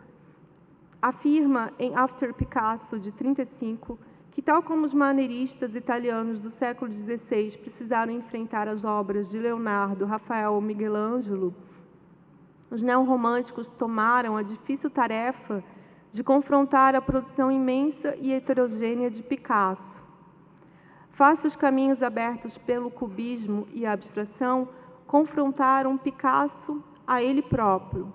afirma em After Picasso, de 1935, que, tal como os maneiristas italianos do século XVI precisaram enfrentar as obras de Leonardo, Rafael ou Miguel Ângelo, os neorromânticos tomaram a difícil tarefa de confrontar a produção imensa e heterogênea de Picasso. Face aos caminhos abertos pelo cubismo e a abstração, confrontaram Picasso a ele próprio,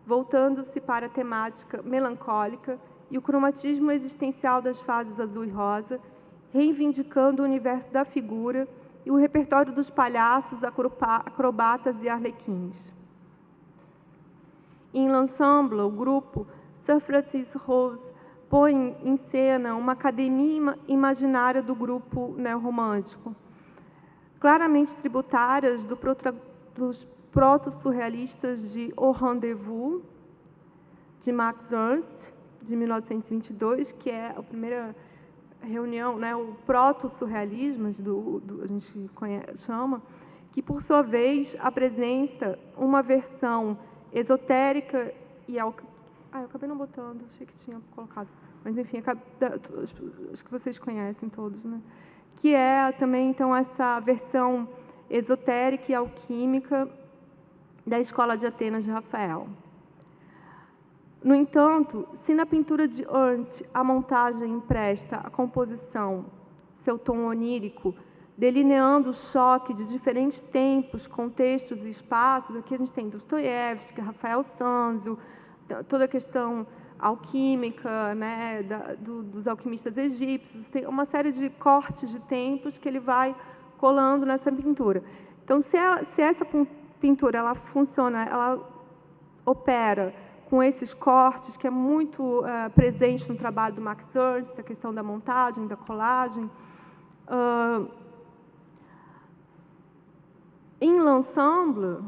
voltando-se para a temática melancólica e o cromatismo existencial das fases azul e rosa, reivindicando o universo da figura e o repertório dos palhaços, acrobatas e arlequins. Em L'Ensemble, o grupo Sir Francis Rose põe em cena uma academia imaginária do grupo neorromântico, claramente tributárias dos proto-surrealistas de O Rendezvous, de Max Ernst, de 1922, que é a primeira reunião, né, o proto-surrealismo, a gente chama, que, por sua vez, apresenta uma versão esotérica e... eu acabei não botando, achei que tinha colocado. Mas, enfim, acho que vocês conhecem todos, né? Que é também, então, essa versão esotérica e alquímica da Escola de Atenas de Rafael. No entanto, se na pintura de Ernst a montagem empresta à composição seu tom onírico, delineando o choque de diferentes tempos, contextos e espaços, aqui a gente tem Dostoiévski, Rafael Sanzio, toda a questão alquímica, né, dos alquimistas egípcios, tem uma série de cortes de tempos que ele vai colando nessa pintura. Então, se essa pintura ela funciona, ela opera com esses cortes, que é muito presente no trabalho do Max Ernst, a questão da montagem, da colagem. Em L'Ensemble,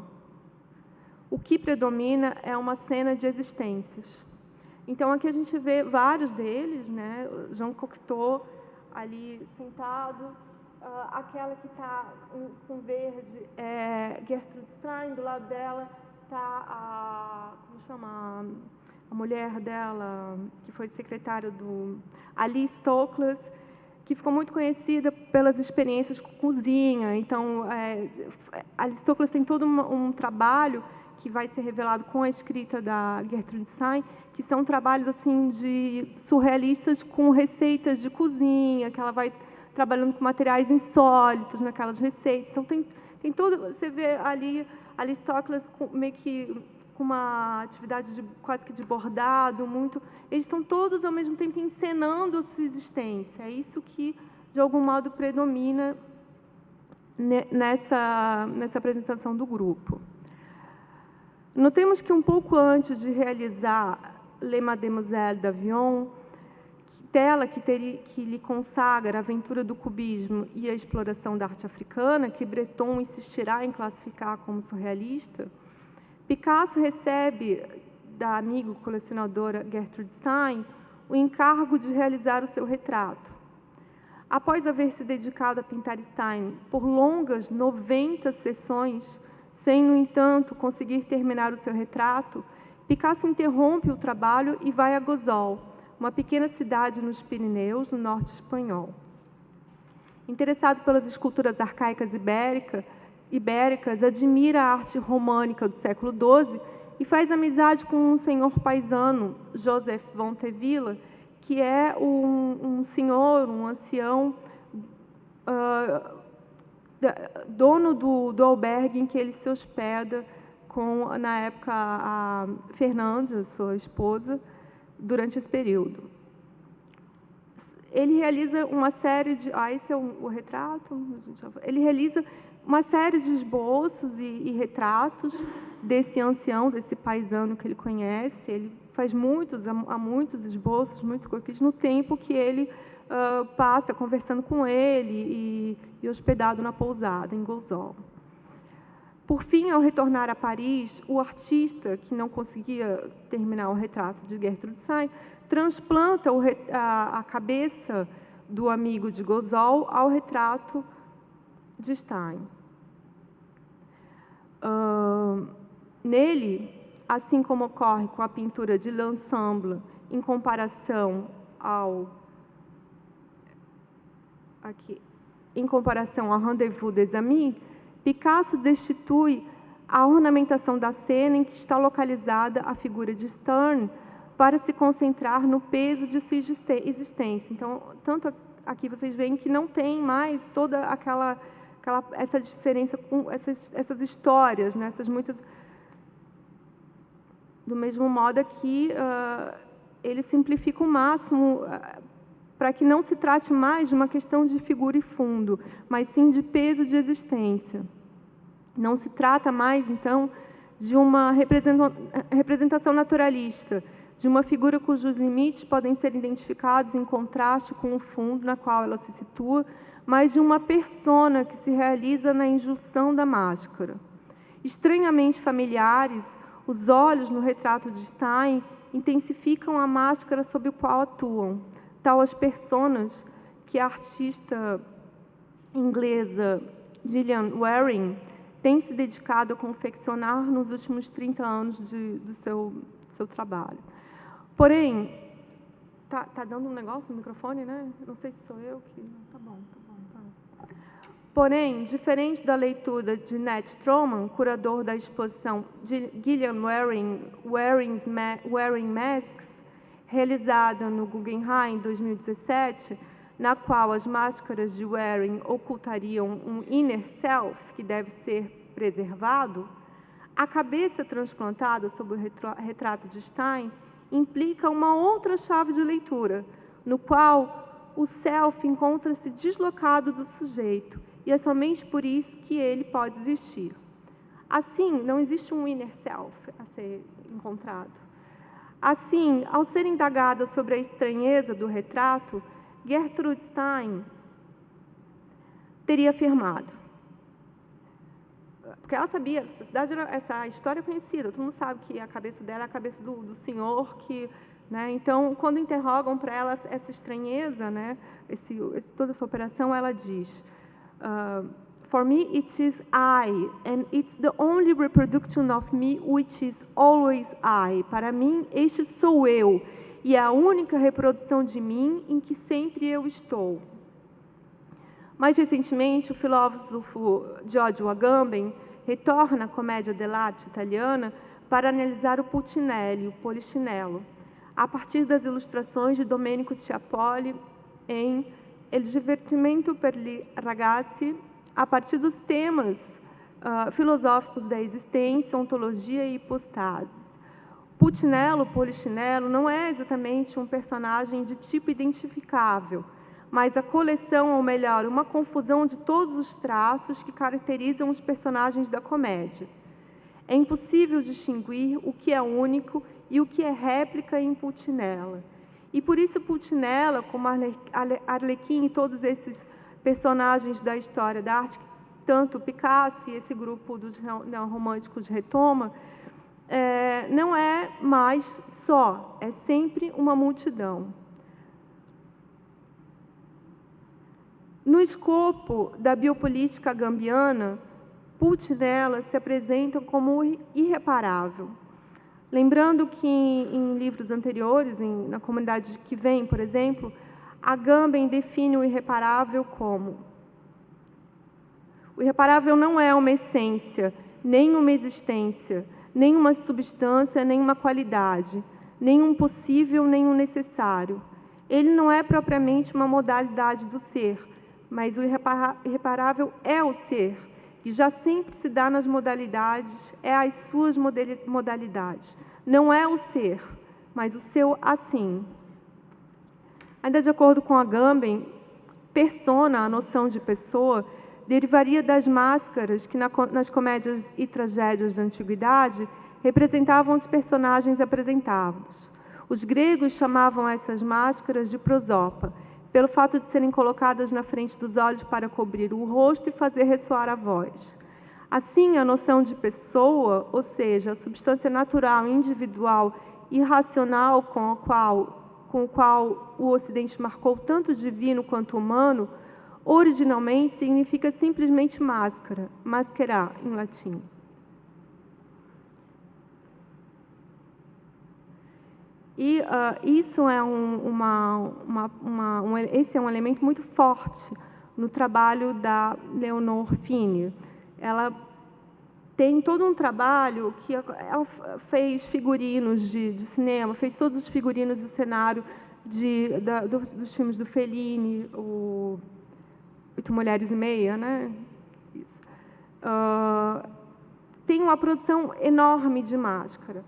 o que predomina é uma cena de existências. Então, aqui a gente vê vários deles, né? Jean Cocteau ali sentado, aquela que está com verde é Gertrude Stein, do lado dela está a mulher dela, que foi secretária do Alice Toklas, que ficou muito conhecida pelas experiências com cozinha. Então, Alice Toklas tem todo um trabalho que vai ser revelado com a escrita da Gertrude Stein, que são trabalhos assim de surrealistas com receitas de cozinha, que ela vai trabalhando com materiais insólitos naquelas receitas. Então, tem todo, você vê ali Alice Toklas meio que com uma atividade quase que de bordado, eles estão todos ao mesmo tempo encenando a sua existência. É isso que, de algum modo, predomina nessa apresentação do grupo. Notemos que, um pouco antes de realizar Les Mademoiselles d'Avion, tela que lhe consagra a aventura do cubismo e a exploração da arte africana, que Breton insistirá em classificar como surrealista, Picasso recebe da amiga colecionadora Gertrude Stein o encargo de realizar o seu retrato. Após haver se dedicado a pintar Stein por longas 90 sessões, sem, no entanto, conseguir terminar o seu retrato, Picasso interrompe o trabalho e vai a Gozol, uma pequena cidade nos Pirineus, no norte espanhol. Interessado pelas esculturas arcaicas ibéricas, admira a arte românica do século XII e faz amizade com um senhor paisano, Joseph von Tevilla, que é um senhor, um ancião, dono do albergue em que ele se hospeda com, na época, a Fernanda, sua esposa, durante esse período. Ele realiza uma série de... esse é o retrato. Ele realiza uma série de esboços e retratos desse ancião, desse paisano que ele conhece. Ele faz há muitos esboços, muitos croquis, no tempo que ele passa conversando com ele e hospedado na pousada, em Gozol. Por fim, ao retornar a Paris, o artista, que não conseguia terminar o retrato de Gertrude Stein, transplanta a cabeça do amigo de Gozol ao retrato de Stein. Nele, assim como ocorre com a pintura de L'Ensemble, em comparação ao Rendez-vous des Amis, Picasso destitui a ornamentação da cena em que está localizada a figura de Stern para se concentrar no peso de sua existência. Então, tanto aqui vocês veem que não tem mais toda essa diferença com essas histórias, né? Essas muitas. Do mesmo modo aqui, ele simplifica o máximo para que não se trate mais de uma questão de figura e fundo, mas sim de peso de existência. Não se trata mais, então, de uma representação naturalista, de uma figura cujos limites podem ser identificados em contraste com o fundo na qual ela se situa, mas de uma persona que se realiza na injunção da máscara. Estranhamente familiares, os olhos no retrato de Stein intensificam a máscara sob a qual atuam, tal as personas que a artista inglesa Gillian Wearing tem se dedicado a confeccionar nos últimos 30 anos do seu trabalho. Porém, tá dando um negócio no microfone, né? Não sei se sou eu que... Tá bom. Porém, diferente da leitura de Ned Stroman, curador da exposição de Gillian Wearing Masks, realizada no Guggenheim em 2017, na qual as máscaras de Waring ocultariam um inner self que deve ser preservado, a cabeça transplantada sob o retrato de Stein implica uma outra chave de leitura, no qual o self encontra-se deslocado do sujeito, e é somente por isso que ele pode existir. Assim, não existe um inner self a ser encontrado. Assim, ao ser indagada sobre a estranheza do retrato, Gertrude Stein teria afirmado, porque ela sabia, essa história é conhecida, todo mundo sabe que a cabeça dela é a cabeça do senhor, né, então, quando interrogam para ela essa estranheza, né, toda essa operação, ela diz, for me it is I, and it's the only reproduction of me which is always I. Para mim, este sou eu, e é a única reprodução de mim em que sempre eu estou. Mais recentemente, o filósofo Giorgio Agamben retorna à comédia dell'arte italiana para analisar o Pulcinelli, o Polichinello, a partir das ilustrações de Domenico Tiapoli em Il divertimento per gli ragazzi, a partir dos temas filosóficos da existência, ontologia e hipostases. Pulcinello, Polichinello, não é exatamente um personagem de tipo identificável, mas a coleção, ou melhor, uma confusão de todos os traços que caracterizam os personagens da comédia. É impossível distinguir o que é único e o que é réplica em Pulcinella. E por isso Pulcinella, como Arlequim e todos esses personagens da história da arte, tanto Picasso e esse grupo dos neorromânticos retoma, não é mais só, é sempre uma multidão. No escopo da biopolítica gambiana, Pulcinella se apresenta como irreparável. Lembrando que em livros anteriores, na Comunidade que Vem, por exemplo, Agamben define o irreparável como: o irreparável não é uma essência, nem uma existência, nem uma substância, nem uma qualidade, nem um possível, nem um necessário. Ele não é propriamente uma modalidade do ser, mas o irreparável é o ser, que já sempre se dá nas modalidades, é as suas modalidades. Não é o ser, mas o seu assim. Ainda de acordo com Agamben, persona, a noção de pessoa, derivaria das máscaras que nas comédias e tragédias da antiguidade representavam os personagens apresentados. Os gregos chamavam essas máscaras de prosopa, pelo fato de serem colocadas na frente dos olhos para cobrir o rosto e fazer ressoar a voz. Assim, a noção de pessoa, ou seja, a substância natural, individual e racional com o qual o Ocidente marcou tanto o divino quanto o humano, originalmente significa simplesmente máscara, masquerá, em latim. E isso é esse é um elemento muito forte no trabalho da Leonor Fini. Ela tem todo um trabalho que ela fez figurinos de cinema, fez todos os figurinos do cenário dos filmes do Fellini, o 8 Mulheres e Meia, né? Isso. Tem uma produção enorme de máscara.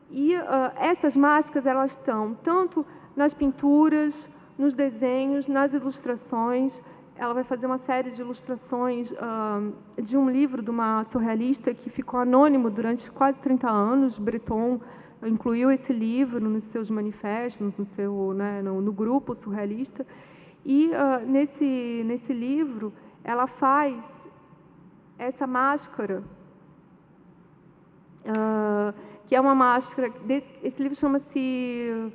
E essas máscaras, elas estão tanto nas pinturas, nos desenhos, nas ilustrações. Ela vai fazer uma série de ilustrações de um livro de uma surrealista que ficou anônimo durante quase 30 anos. Breton incluiu esse livro nos seus manifestos, no grupo surrealista. E nesse livro, ela faz essa máscara, que é uma máscara... Esse livro chama-se...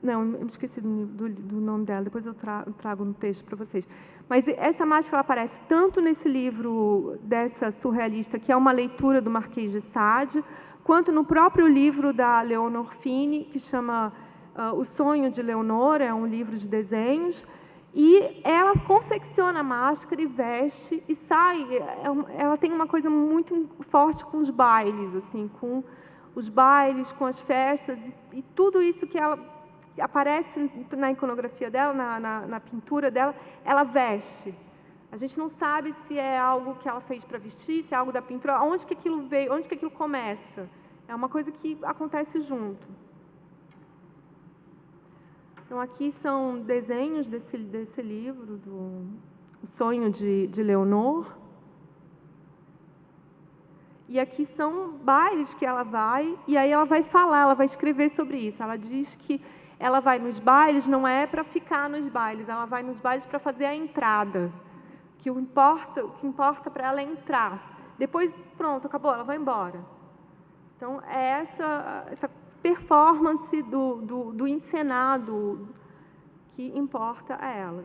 Não, eu me esqueci do nome dela, depois eu trago no texto para vocês. Mas essa máscara ela aparece tanto nesse livro dessa surrealista, que é uma leitura do Marquês de Sade, quanto no próprio livro da Leonor Fini, que chama O Sonho de Leonor, é um livro de desenhos, e ela confecciona a máscara e veste e sai. Ela tem uma coisa muito forte com os bailes, assim, com os bailes, com as festas, e tudo isso que ela aparece na iconografia dela, na pintura dela, ela veste. A gente não sabe se é algo que ela fez para vestir, se é algo da pintura, onde que aquilo veio, onde que aquilo começa. É uma coisa que acontece junto. Então, aqui são desenhos desse livro, O Sonho de Leonor. E aqui são bailes que ela vai, e aí ela vai falar, ela vai escrever sobre isso. Ela diz que ela vai nos bailes, não é para ficar nos bailes, ela vai nos bailes para fazer a entrada. O que importa para ela é entrar. Depois, pronto, acabou, ela vai embora. Então, é essa performance do encenado que importa a ela.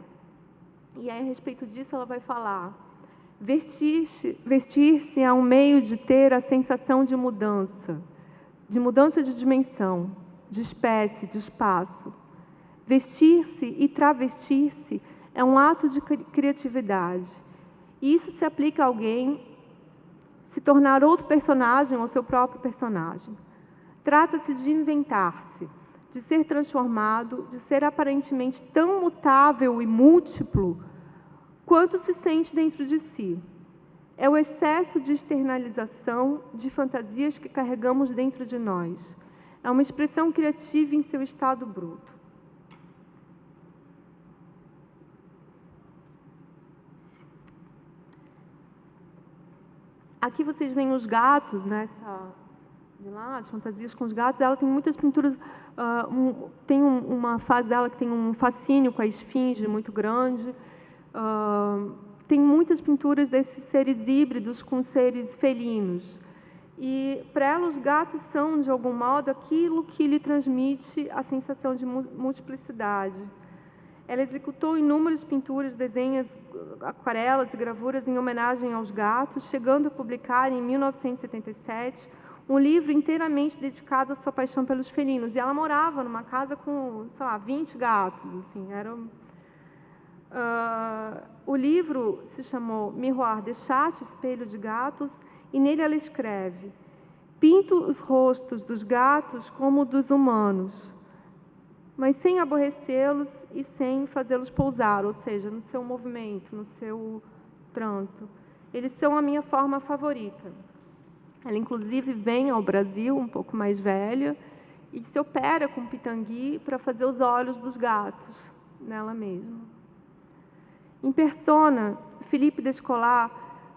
E aí, a respeito disso, ela vai falar: vestir-se é um meio de ter a sensação de mudança de dimensão, de espécie, de espaço. Vestir-se e travestir-se é um ato de criatividade. E isso se aplica a alguém se tornar outro personagem ou seu próprio personagem. Trata-se de inventar-se, de ser transformado, de ser aparentemente tão mutável e múltiplo quanto se sente dentro de si. É o excesso de externalização de fantasias que carregamos dentro de nós. É uma expressão criativa em seu estado bruto. Aqui vocês veem os gatos, né? De lá, as fantasias com os gatos. Ela tem muitas pinturas. Tem uma fase dela que tem um fascínio com a esfinge muito grande. Tem muitas pinturas desses seres híbridos com seres felinos. E, para ela, os gatos são, de algum modo, aquilo que lhe transmite a sensação de multiplicidade. Ela executou inúmeras pinturas, desenhos, aquarelas e gravuras em homenagem aos gatos, chegando a publicar, em 1977, um livro inteiramente dedicado à sua paixão pelos felinos. E ela morava numa casa com, sei lá, 20 gatos. Assim, o livro se chamou Miroir de Chats, Espelho de Gatos, e nele ela escreve: pinto os rostos dos gatos como dos humanos, mas sem aborrecê-los e sem fazê-los pousar, ou seja, no seu movimento, no seu trânsito. Eles são a minha forma favorita. Ela, inclusive, vem ao Brasil, um pouco mais velha, e se opera com pitangui para fazer os olhos dos gatos, nela mesma. Em persona, Felipe Descolar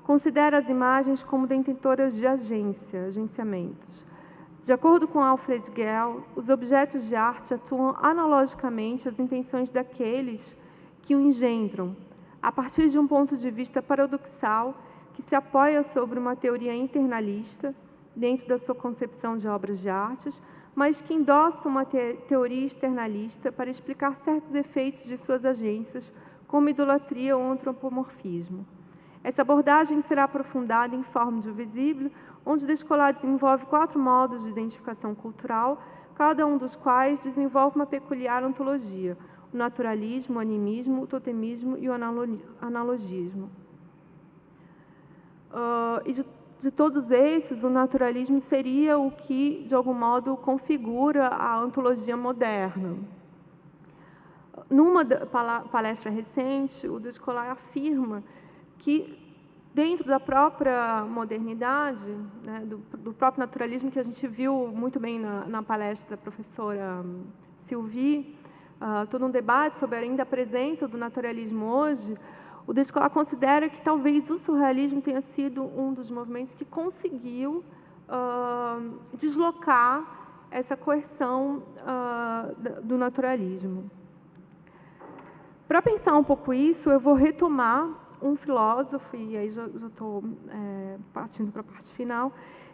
considera as imagens como detentoras de agenciamentos. De acordo com Alfred Gell, os objetos de arte atuam analogicamente às intenções daqueles que o engendram, a partir de um ponto de vista paradoxal que se apoia sobre uma teoria internalista, dentro da sua concepção de obras de artes, mas que endossa uma teoria externalista para explicar certos efeitos de suas agências, como idolatria ou antropomorfismo. Essa abordagem será aprofundada em Forma de Visível, onde Descolar desenvolve 4 modos de identificação cultural, cada um dos quais desenvolve uma peculiar ontologia: o naturalismo, o animismo, o totemismo e o analogismo. E de todos esses, o naturalismo seria o que, de algum modo, configura a ontologia moderna. Numa palestra recente, o Descolar afirma que, dentro da própria modernidade, né, do próprio naturalismo, que a gente viu muito bem na palestra da professora Sylvie, todo um debate sobre ainda a presença do naturalismo hoje, o Descolar considera que talvez o surrealismo tenha sido um dos movimentos que conseguiu deslocar essa coerção do naturalismo. Para pensar um pouco isso, eu vou retomar um filósofo, e aí já estou partindo para a parte final,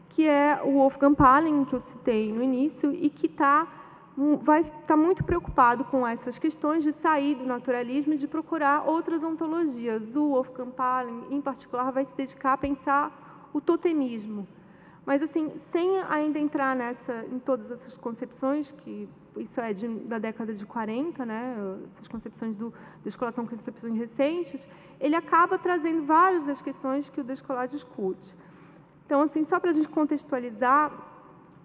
que é o Wolfgang Pahlin, que eu citei no início, e que vai estar muito preocupado com essas questões de sair do naturalismo e de procurar outras ontologias. O Wolfgang Pahlin, em particular, vai se dedicar a pensar o totemismo. Mas, assim, sem ainda entrar em todas essas concepções, que isso é da década de 40, né? Essas concepções do Descolar são concepções recentes, ele acaba trazendo várias das questões que o Descolar discute. Então, assim, só para a gente contextualizar,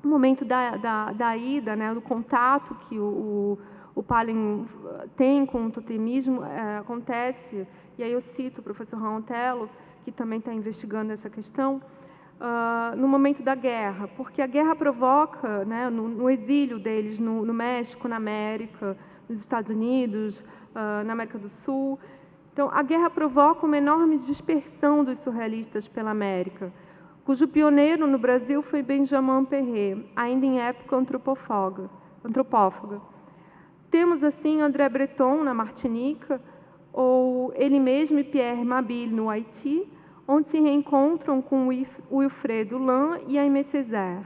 o momento da ida, né, do contato que o Pahlin tem com o totemismo acontece, e aí eu cito o professor Raul Tello, que também está investigando essa questão, no momento da guerra, porque a guerra provoca, né, no exílio deles, no México, na América, nos Estados Unidos, na América do Sul. Então, a guerra provoca uma enorme dispersão dos surrealistas pela América, cujo pioneiro no Brasil foi Benjamin Perret, ainda em época antropófaga. Temos, assim, André Breton, na Martinica, ou ele mesmo e Pierre Mabille, no Haiti, onde se reencontram com Wilfredo Lan e Aimé Césaire.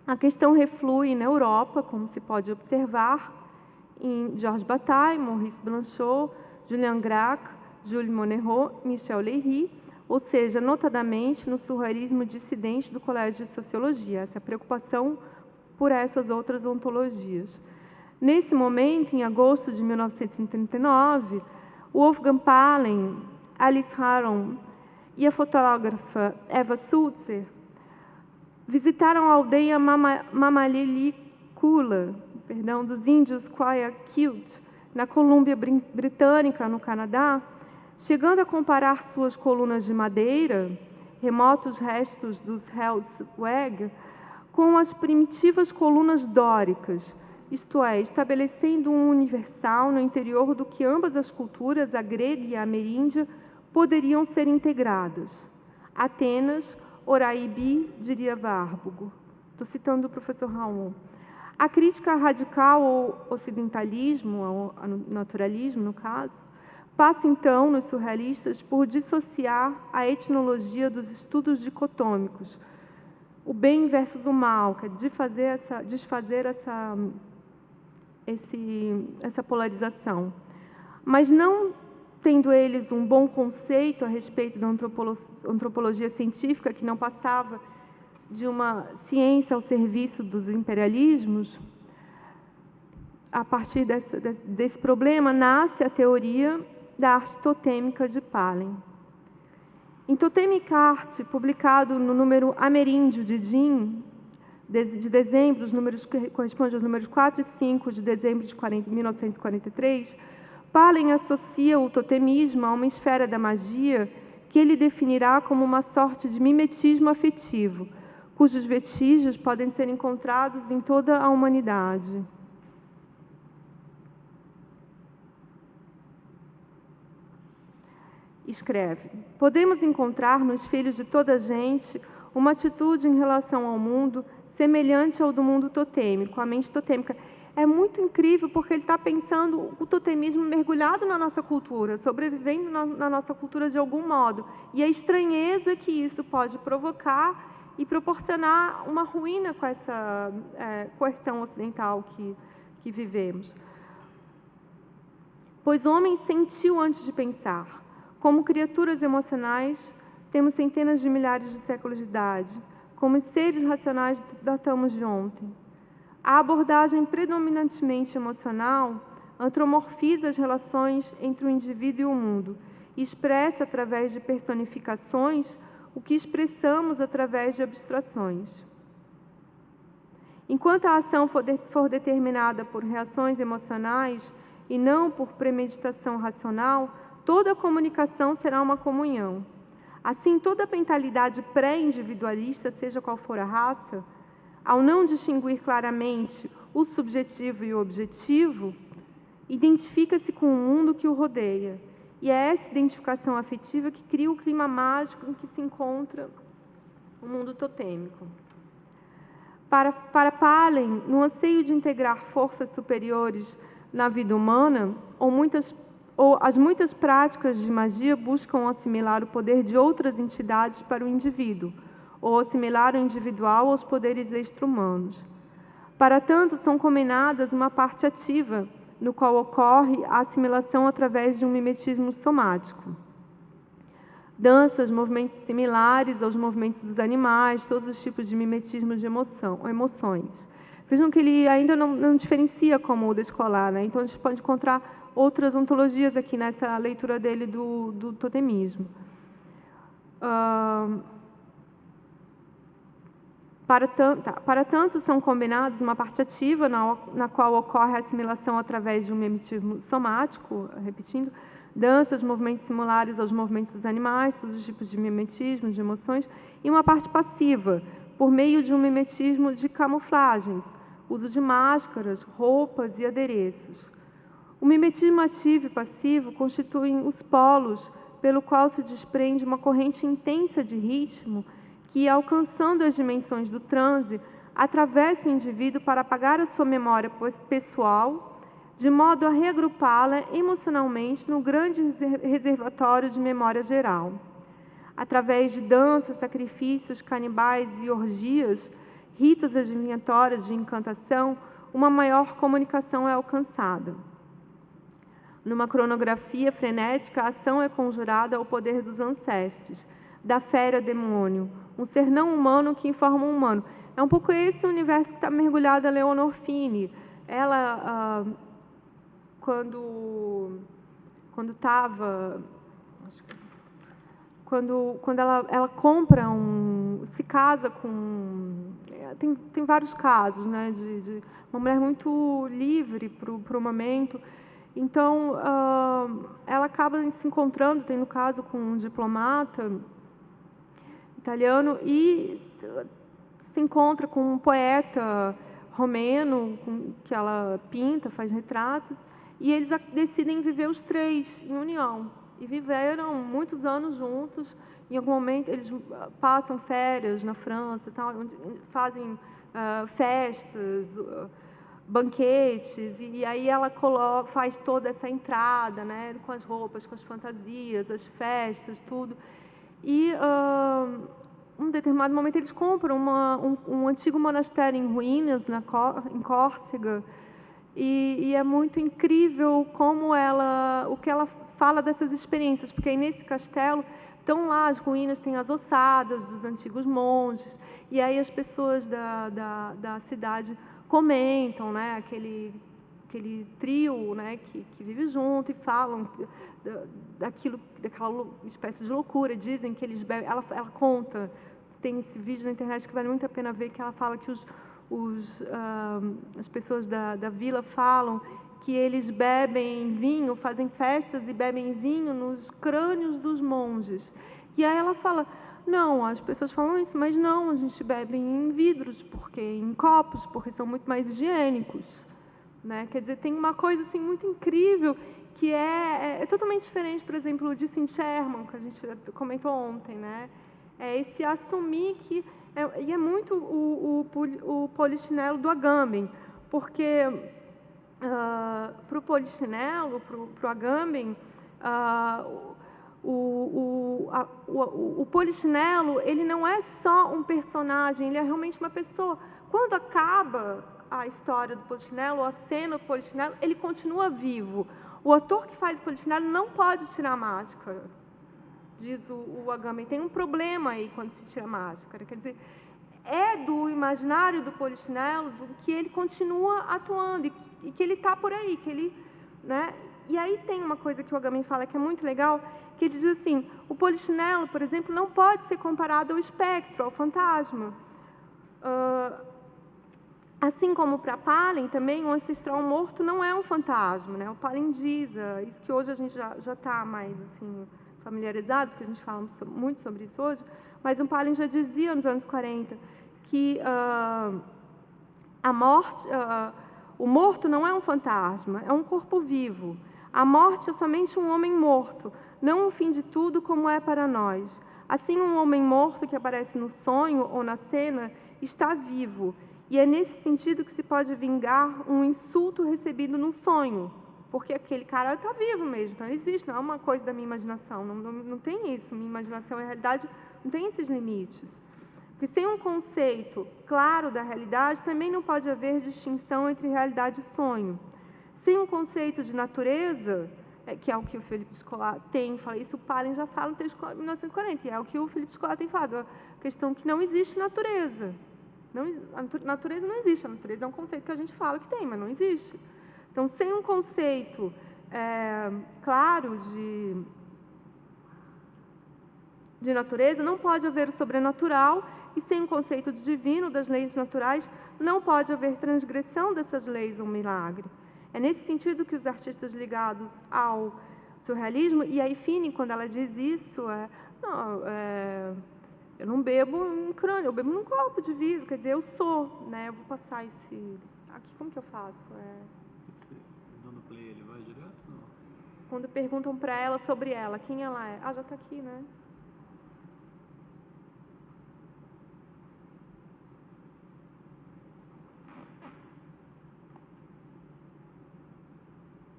A questão reflui na Europa, como se pode observar, em Georges Bataille, Maurice Blanchot, Julien Gracq, Jules Monnerot, Michel Leiry, ou seja, notadamente no surrealismo dissidente do Colégio de Sociologia, essa preocupação por essas outras ontologias. Nesse momento, em agosto de 1939, Wolfgang Pahlin, Alice Haron e a fotógrafa Eva Sulzer visitaram a aldeia Mamalicula, dos índios Guayaquil, na Colômbia Britânica, no Canadá, chegando a comparar suas colunas de madeira, remotos restos dos Hells Weg, com as primitivas colunas dóricas, isto é, estabelecendo um universal no interior do que ambas as culturas, a grega e a ameríndia, poderiam ser integradas. Atenas, Oraibi, diria Warburg. Estou citando o professor Raul. A crítica radical ao ocidentalismo, ao naturalismo, no caso, passa, então, nos surrealistas, por dissociar a etnologia dos estudos dicotômicos, o bem versus o mal, que é desfazer essa polarização. Mas não tendo eles um bom conceito a respeito da antropologia científica, que não passava de uma ciência ao serviço dos imperialismos, a partir desse problema nasce a teoria da arte totêmica de Pahlin. Em Totemic Art, publicado no número ameríndio de Jean, de dezembro, os números que correspondem aos números 4 e 5 de dezembro de 1943, Pahlin associa o totemismo a uma esfera da magia que ele definirá como uma sorte de mimetismo afetivo, cujos vestígios podem ser encontrados em toda a humanidade. escreve: podemos encontrar nos filhos de toda a gente uma atitude em relação ao mundo semelhante ao do mundo totêmico, a mente totêmica. É muito incrível porque ele está pensando o totemismo mergulhado na nossa cultura, sobrevivendo na nossa cultura de algum modo. E a estranheza que isso pode provocar e proporcionar uma ruína com essa coerção ocidental que vivemos. Pois o homem sentiu antes de pensar. Como criaturas emocionais, temos centenas de milhares de séculos de idade. Como seres racionais, datamos de ontem. A abordagem predominantemente emocional antropomorfiza as relações entre o indivíduo e o mundo e expressa através de personificações o que expressamos através de abstrações. Enquanto a ação for determinada por reações emocionais e não por premeditação racional, toda comunicação será uma comunhão. Assim, toda mentalidade pré-individualista, seja qual for a raça, ao não distinguir claramente o subjetivo e o objetivo, identifica-se com o mundo que o rodeia. E é essa identificação afetiva que cria o clima mágico em que se encontra o mundo totêmico. Para Palen, no anseio de integrar forças superiores na vida humana, as muitas práticas de magia buscam assimilar o poder de outras entidades para o indivíduo, ou assimilar o individual aos poderes extra-humanos. Para tanto, são combinadas uma parte ativa, no qual ocorre a assimilação através de um mimetismo somático. Danças, movimentos similares aos movimentos dos animais, todos os tipos de mimetismo de emoções. Vejam que ele ainda não diferencia como o descolar, né? Então a gente pode encontrar outras ontologias aqui nessa leitura dele do totemismo. Para tanto, são combinados uma parte ativa, na qual ocorre a assimilação através de um mimetismo somático, repetindo, danças, movimentos similares aos movimentos dos animais, todos os tipos de mimetismo, de emoções, e uma parte passiva, por meio de um mimetismo de camuflagens, uso de máscaras, roupas e adereços. O mimetismo ativo e passivo constituem os polos pelo qual se desprende uma corrente intensa de ritmo que, alcançando as dimensões do transe, atravessa o indivíduo para apagar a sua memória pessoal, de modo a reagrupá-la emocionalmente no grande reservatório de memória geral. Através de danças, sacrifícios, canibais e orgias, ritos adivinhatórios de encantação, uma maior comunicação é alcançada. Numa cronografia frenética, a ação é conjurada ao poder dos ancestres, da fera demônio, um ser não humano que informa um humano. É um pouco esse universo que está mergulhado a Leonor Fini. Ela, quando ela compra se casa com... Tem vários casos, né, de uma mulher muito livre para o momento. Então, ela acaba se encontrando, tem no caso com um diplomata italiano, e se encontra com um poeta romeno, que ela pinta, faz retratos, e eles decidem viver os três em união. E viveram muitos anos juntos. Em algum momento, eles passam férias na França, tal, onde fazem festas, banquetes, e aí ela faz toda essa entrada, né, com as roupas, com as fantasias, as festas, tudo. E, em determinado momento, eles compram um antigo monastério em ruínas, em Córcega, e é muito incrível o que ela fala dessas experiências, porque aí nesse castelo estão lá as ruínas, tem as ossadas dos antigos monges, e aí as pessoas da cidade comentam, né, aquele trio, né, que vive junto, e falam daquela espécie de loucura. Dizem que eles bebem. Ela conta, tem esse vídeo na internet que vale muito a pena ver, que ela fala que as pessoas da vila falam que eles bebem vinho, fazem festas e bebem vinho nos crânios dos monges. E aí ela fala: não, as pessoas falam isso, mas não, a gente bebe em vidros, em copos, porque são muito mais higiênicos, né? Quer dizer, tem uma coisa assim muito incrível que é totalmente diferente, por exemplo, de Cindy Sherman, que a gente comentou ontem, né? É esse assumir que... e é muito o polichinelo do Agamben, porque para o polichinelo, para o Agamben, o polichinelo, ele não é só um personagem, ele é realmente uma pessoa. Quando acaba a história do polichinelo, a cena do polichinelo, ele continua vivo. O ator que faz o polichinelo não pode tirar a máscara, diz o Agamben. Tem um problema aí quando se tira a máscara. Quer dizer, é do imaginário do polichinelo que ele continua atuando e que ele está por aí, que ele, né? E aí tem uma coisa que o Agamben fala que é muito legal, que ele diz assim, o polichinelo, por exemplo, não pode ser comparado ao espectro, ao fantasma. Assim como para Palin, também o ancestral morto não é um fantasma, né? O Palin diz, isso que hoje a gente já está mais assim, familiarizado, porque a gente fala muito sobre isso hoje, mas o Palin já dizia nos anos 40 que a morte, o morto não é um fantasma, é um corpo vivo. A morte é somente um homem morto, não o fim de tudo como é para nós. Assim, um homem morto que aparece no sonho ou na cena está vivo. E é nesse sentido que se pode vingar um insulto recebido no sonho, porque aquele cara está vivo mesmo, então ele existe, não é uma coisa da minha imaginação, não tem isso, minha imaginação e a realidade não tem esses limites. Porque sem um conceito claro da realidade, também não pode haver distinção entre realidade e sonho. Sem um conceito de natureza, que é o que o Felipe Scolari tem, fala isso o Palin já fala no texto de 1940, e é o que o Felipe Scolari tem falado, a questão que não existe natureza. A natureza não existe, a natureza é um conceito que a gente fala que tem, mas não existe. Então, sem um conceito claro de natureza, não pode haver o sobrenatural, e sem um conceito de divino, das leis naturais, não pode haver transgressão dessas leis ou milagre. É nesse sentido que os artistas ligados ao surrealismo, e aí Fine, quando ela diz isso, eu não bebo um crânio, eu bebo num copo de vidro, quer dizer, eu sou, né? Eu vou passar esse... Aqui, como que eu faço? Dando play, ele vai direto? Não. Quando perguntam para ela sobre ela, quem ela é? Já está aqui, né?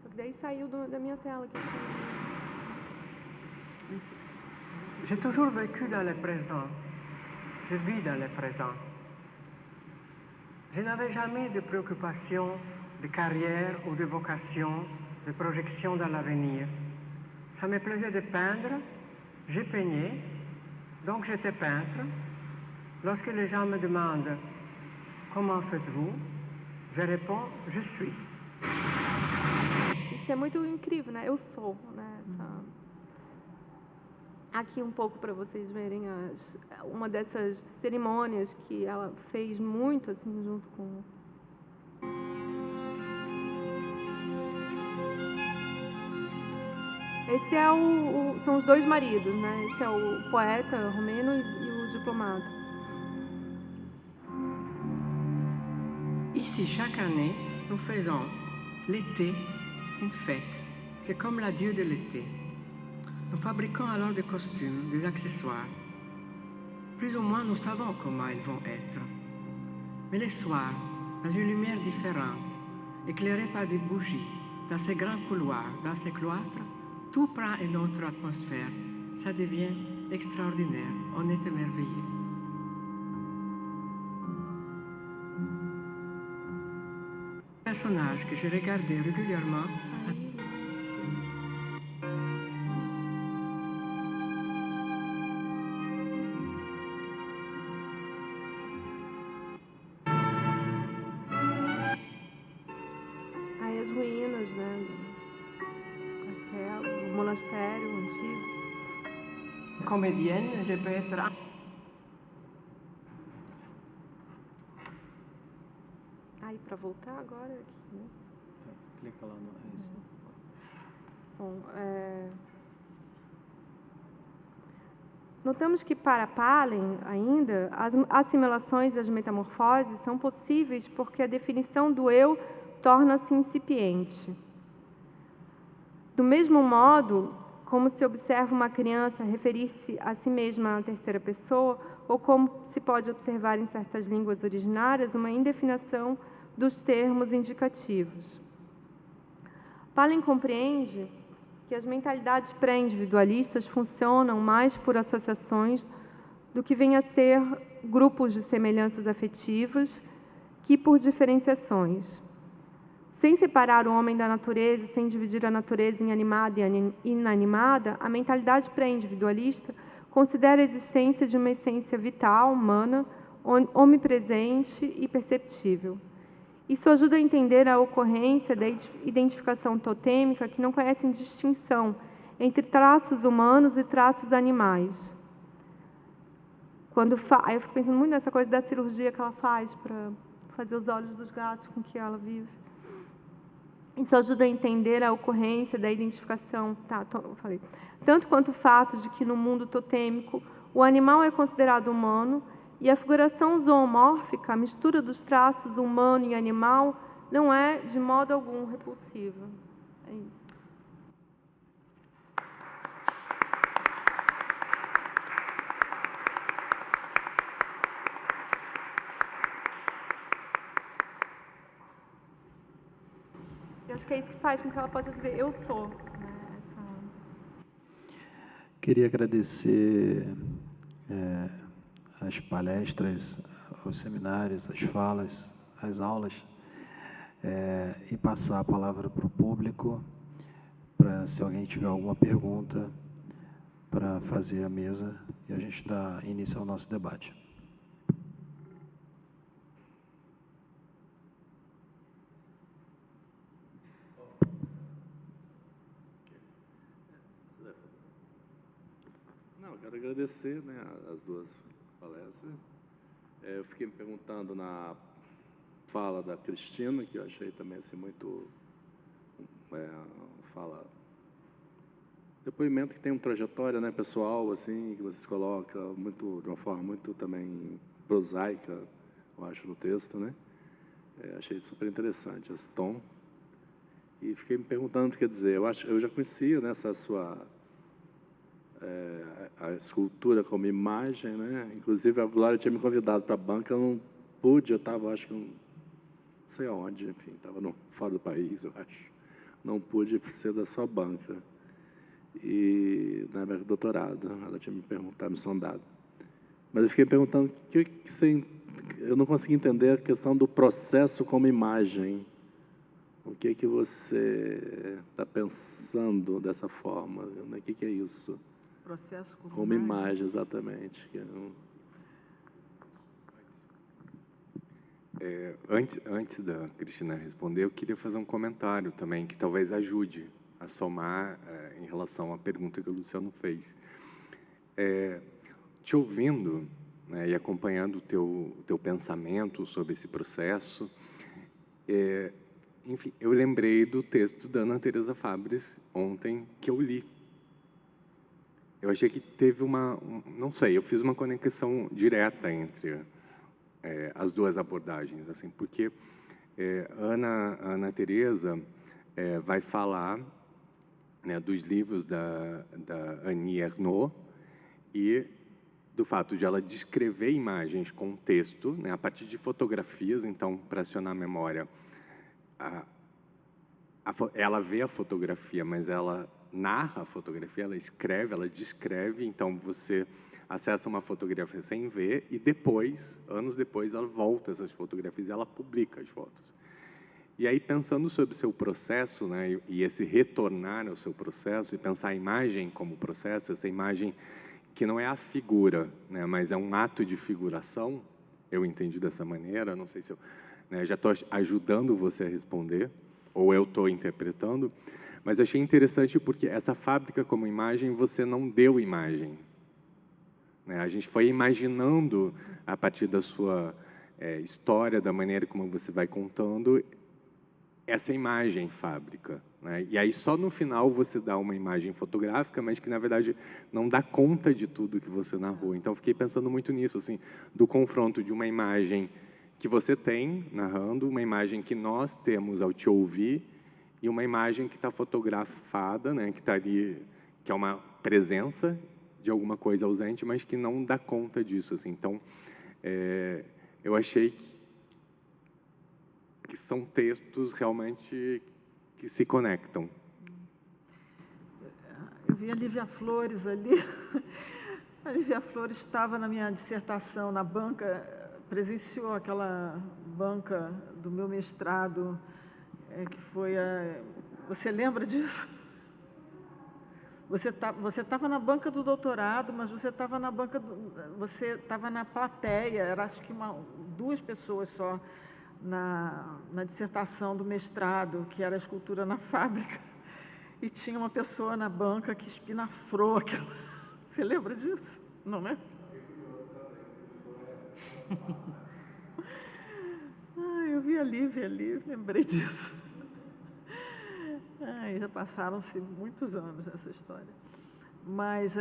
Só que daí saiu da minha tela. Que eu tinha... J'ai toujours vécu dans le présent. Je vis dans le présent. Je n'avais jamais de préoccupation de carrière ou de vocation, de projection dans l'avenir. Ça me plaisait de peindre, j'ai peigné, donc j'étais peintre. Lorsque les gens me demandent « Comment faites-vous ?», je réponds « Je suis ». Isso é muito incrível, né? Eu sou, né? Aqui um pouco para vocês verem uma dessas cerimônias que ela fez muito assim junto com... Esse são os dois maridos, né? Esse é o poeta romeno e o diplomata. Ici, chaque année, nous faisons l'été une fête. C'est comme l'adieu de l'été. Nous fabriquons alors des costumes, des accessoires. Plus ou moins, nous savons comment ils vont être. Mais les soirs, dans une lumière différente, éclairée par des bougies, dans ces grands couloirs, dans ces cloîtres, tout prend une autre atmosphère. Ça devient extraordinaire. On est émerveillé. Un personnage que j'ai regardé régulièrement. Aí as ruínas, né? O monastério antigo. Comédienne, je peux être... Aí, para voltar agora aqui, né? Clica lá no... Bom, notamos que para Palin, ainda, as assimilações e as metamorfoses são possíveis porque a definição do eu torna-se incipiente. Do mesmo modo, como se observa uma criança referir-se a si mesma na terceira pessoa, ou como se pode observar em certas línguas originárias uma indefinição dos termos indicativos. Palem compreende que as mentalidades pré-individualistas funcionam mais por associações do que vêm a ser grupos de semelhanças afetivas que por diferenciações. Sem separar o homem da natureza, sem dividir a natureza em animada e inanimada, a mentalidade pré-individualista considera a existência de uma essência vital, humana, onipresente e perceptível. Isso ajuda a entender a ocorrência da identificação totêmica que não conhece distinção entre traços humanos e traços animais. Aí eu fico pensando muito nessa coisa da cirurgia que ela faz para fazer os olhos dos gatos com que ela vive. Isso ajuda a entender a ocorrência da identificação, eu falei, tanto quanto o fato de que no mundo totêmico o animal é considerado humano e a figuração zoomórfica, a mistura dos traços humano e animal, não é de modo algum repulsiva. É isso. Eu acho que é isso que faz com que ela possa dizer, eu sou. Queria agradecer as palestras, os seminários, as falas, as aulas, e passar a palavra para o público, para se alguém tiver alguma pergunta, para fazer a mesa e a gente dá início ao nosso debate. Quero agradecer, né, as duas palestras. Eu fiquei me perguntando na fala da Cristina, que eu achei também assim, muito depoimento que tem uma trajetória, né, pessoal, assim, que vocês colocam muito, de uma forma muito também prosaica, eu acho, no texto, né? Achei super interessante esse tom. E fiquei me perguntando, quer dizer, eu já conhecia, né, essa sua a escultura como imagem, né? Inclusive a Glória tinha me convidado para a banca, eu não pude, eu estava, acho que não sei aonde, enfim, estava fora do país, eu acho. Não pude ser da sua banca. E na minha doutorado, ela tinha me perguntado, me sondado. Mas eu fiquei perguntando eu não consegui entender a questão do processo como imagem. O que você está pensando dessa forma? Né? O que é isso? Processo como imagem, exatamente. Antes da Cristina responder, eu queria fazer um comentário também, que talvez ajude a somar em relação à pergunta que o Luciano fez. Te ouvindo, né, e acompanhando o teu pensamento sobre esse processo, enfim, eu lembrei do texto da Ana Teresa Fabres ontem que eu li. Eu achei que teve não sei, eu fiz uma conexão direta entre as duas abordagens, assim, porque Ana Teresa vai falar, né, dos livros da Annie Ernaux e do fato de ela descrever imagens com texto, né, a partir de fotografias. Então, para acionar a memória, ela vê a fotografia, mas ela narra a fotografia, ela escreve, ela descreve. Então, você acessa uma fotografia sem ver e depois, anos depois, ela volta essas fotografias e ela publica as fotos. E aí, pensando sobre o seu processo, né, e esse retornar ao seu processo, e pensar a imagem como processo, essa imagem que não é a figura, né, mas é um ato de figuração, eu entendi dessa maneira, não sei se eu já estou ajudando você a responder, ou eu estou interpretando, mas achei interessante porque essa fábrica como imagem, você não deu imagem. Né? A gente foi imaginando, a partir da sua história, da maneira como você vai contando, essa imagem fábrica. Né? E aí só no final você dá uma imagem fotográfica, mas que na verdade não dá conta de tudo que você narrou. Então fiquei pensando muito nisso, assim, do confronto de uma imagem que você tem narrando, uma imagem que nós temos ao te ouvir e uma imagem que está fotografada, né, que está ali, que é uma presença de alguma coisa ausente, mas que não dá conta disso, assim. Então, eu achei que são textos realmente que se conectam. Eu vi a Lívia Flores ali. A Lívia Flores estava na minha dissertação, na banca, presenciou aquela banca do meu mestrado, que foi a... Você lembra disso? Você estava na banca do doutorado, mas você estava na banca você estava na plateia, era acho que duas pessoas só na dissertação do mestrado, que era a escultura na fábrica, e tinha uma pessoa na banca que espinafrou aquilo. Você lembra disso? Não é? Eu vi a Lívia ali, lembrei disso. Já passaram-se muitos anos nessa história. Mas,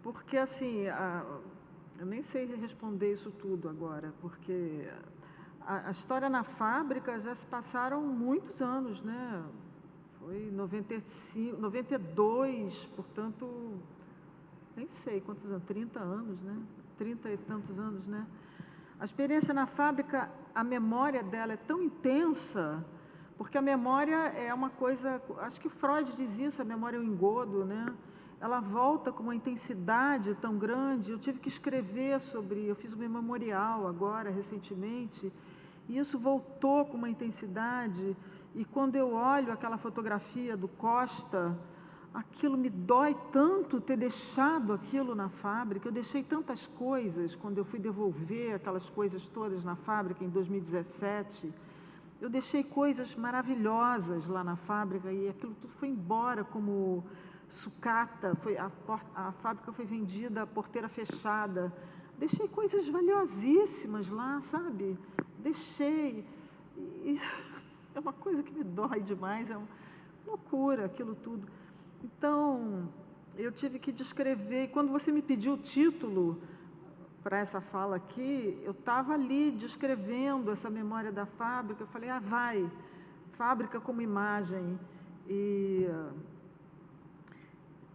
porque assim, eu nem sei responder isso tudo agora, porque a história na fábrica já se passaram muitos anos, né? Foi em 95, 92, portanto, nem sei quantos anos, 30 anos, né? 30 e tantos anos, né? A experiência na fábrica, a memória dela é tão intensa, porque a memória é uma coisa, acho que Freud diz isso, a memória é um engodo, né? Ela volta com uma intensidade tão grande. Eu tive que escrever sobre, eu fiz um memorial agora, recentemente, e isso voltou com uma intensidade. E quando eu olho aquela fotografia do Costa, aquilo me dói tanto ter deixado aquilo na fábrica. Eu deixei tantas coisas quando eu fui devolver aquelas coisas todas na fábrica em 2017. Eu deixei coisas maravilhosas lá na fábrica e aquilo tudo foi embora como sucata. A fábrica foi vendida, a porteira fechada. Deixei coisas valiosíssimas lá, sabe? Deixei. E é uma coisa que me dói demais, é uma loucura aquilo tudo. Então, eu tive que descrever. E quando você me pediu o título para essa fala aqui, eu estava ali descrevendo essa memória da fábrica. Eu falei, vai, fábrica como imagem.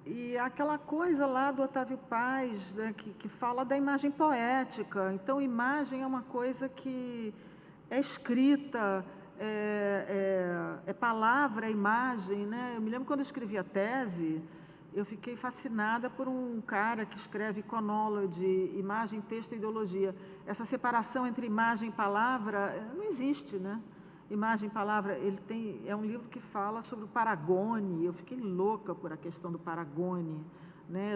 E aquela coisa lá do Otávio Paz, né, que fala da imagem poética. Então, imagem é uma coisa que é escrita, é palavra, é imagem, né? Eu me lembro quando eu escrevi a tese, eu fiquei fascinada por um cara que escreve Iconology, imagem, texto e ideologia. Essa separação entre imagem e palavra não existe, né? Imagem e palavra, é um livro que fala sobre o Paragone. Eu fiquei louca por a questão do Paragone, né?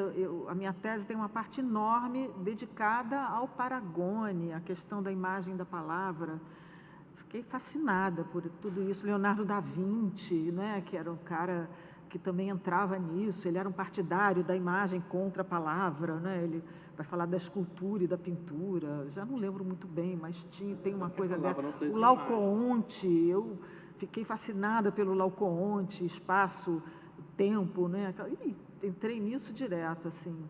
A minha tese tem uma parte enorme dedicada ao Paragone, a questão da imagem e da palavra. Fiquei fascinada por tudo isso. Leonardo da Vinci, né, que era um cara que também entrava nisso, ele era um partidário da imagem contra a palavra, né? Ele vai falar da escultura e da pintura, já não lembro muito bem, mas tem uma coisa dessa. O Laocoonte, eu fiquei fascinada pelo Laocoonte, espaço, tempo, né? E entrei nisso direto, assim.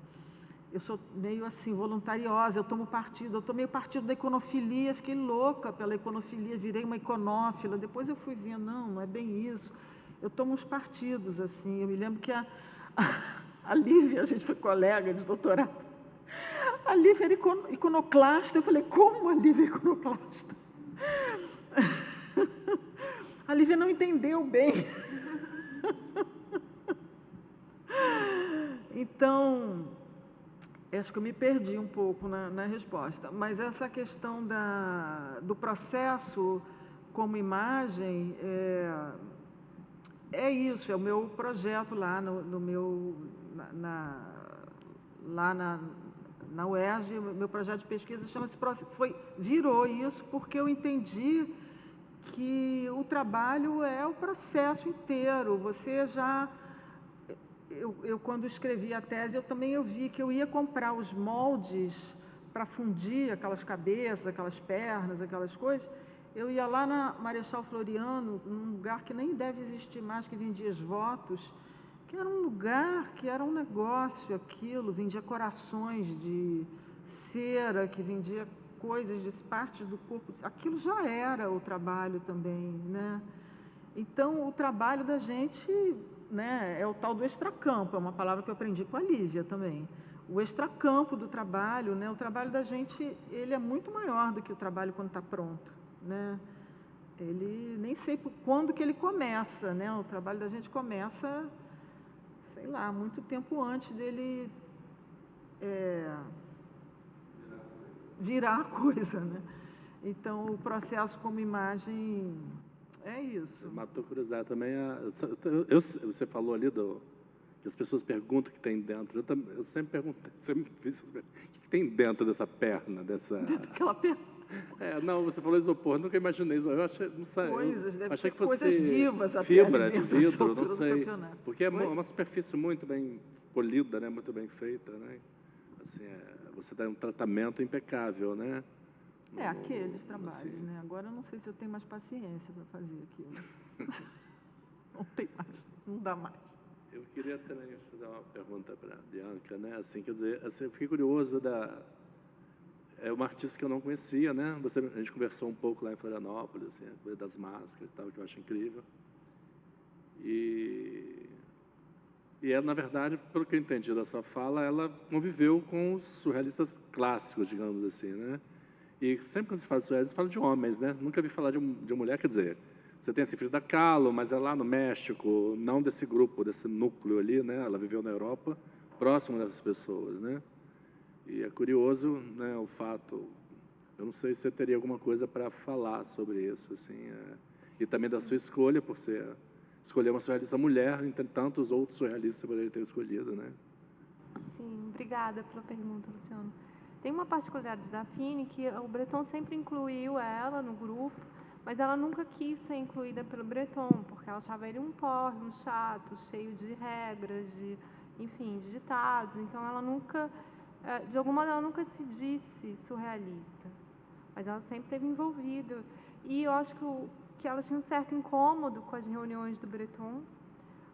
Eu sou meio assim, voluntariosa, eu tomo partido, eu tomei o partido da iconofilia, fiquei louca pela iconofilia, virei uma iconófila, depois eu fui ver, não é bem isso. Eu tomo uns partidos, assim. Eu me lembro que a Lívia, a gente foi colega de doutorado, a Lívia era iconoclasta. Eu falei, como a Lívia é iconoclasta? A Lívia não entendeu bem. Então, acho que eu me perdi um pouco na resposta, mas essa questão do processo como imagem é isso, é o meu projeto lá na UERJ. Meu projeto de pesquisa chama-se virou isso porque eu entendi que o trabalho é o processo inteiro. Você já... Eu quando escrevi a tese, eu vi que eu ia comprar os moldes para fundir aquelas cabeças, aquelas pernas, aquelas coisas. Eu ia lá na Marechal Floriano, num lugar que nem deve existir mais, que vendia as votos, que era um lugar, que era um negócio aquilo, vendia corações de cera, que vendia coisas de partes do corpo. Aquilo já era o trabalho também, né? Então, o trabalho da gente, né, é o tal do extracampo, é uma palavra que eu aprendi com a Lívia também. O extracampo do trabalho, né, o trabalho da gente, ele é muito maior do que o trabalho quando está pronto, né? Ele, nem sei quando que ele começa, né? O trabalho da gente começa, sei lá, muito tempo antes dele virar a coisa, né? Então, o processo como imagem é isso. Matou curiosidade também. Você falou ali que as pessoas perguntam o que tem dentro. Eu sempre perguntei, sempre fiz essas perguntas. O que tem dentro dessa perna? Aquela perna. Não, você falou isopor, nunca imaginei isopor. Eu achei, não sei, achei que fosse coisas vivas até fibra ali de dentro dessa vidro, não altura do sei. campeonato. Porque é uma superfície muito bem polida, né? Muito bem feita, né? Assim, você dá um tratamento impecável, né? Aqueles trabalhos, assim. né? Agora eu não sei se eu tenho mais paciência para fazer aquilo. Não tem mais, não dá mais. Eu queria também fazer uma pergunta para a Bianca, né? Assim, quer dizer, assim, eu fiquei curioso é uma artista que eu não conhecia, né? A gente conversou um pouco lá em Florianópolis, assim, a coisa das máscaras e tal, que eu acho incrível. E ela, na verdade, pelo que eu entendi da sua fala, ela conviveu com os surrealistas clássicos, digamos assim, né? E sempre que se fala de surrealistas, se fala de homens, né? Nunca vi falar de uma mulher, quer dizer, você tem a Frida Kahlo, mas é lá no México, não desse grupo, desse núcleo ali, né? Ela viveu na Europa, próximo dessas pessoas, né? E é curioso, né, o fato, eu não sei se você teria alguma coisa para falar sobre isso, assim, e também da sua escolha, por escolher uma surrealista mulher, entre tantos outros surrealistas que você poderia ter escolhido, né? Sim, obrigada pela pergunta, Luciano. Tem uma particularidade da Fini que o Breton sempre incluiu ela no grupo, mas ela nunca quis ser incluída pelo Breton, porque ela achava ele um porre, um chato, cheio de regras, enfim, de ditados. Então, ela nunca, de algum modo, ela nunca se disse surrealista, mas ela sempre esteve envolvida. E eu acho que ela tinha um certo incômodo com as reuniões do Breton,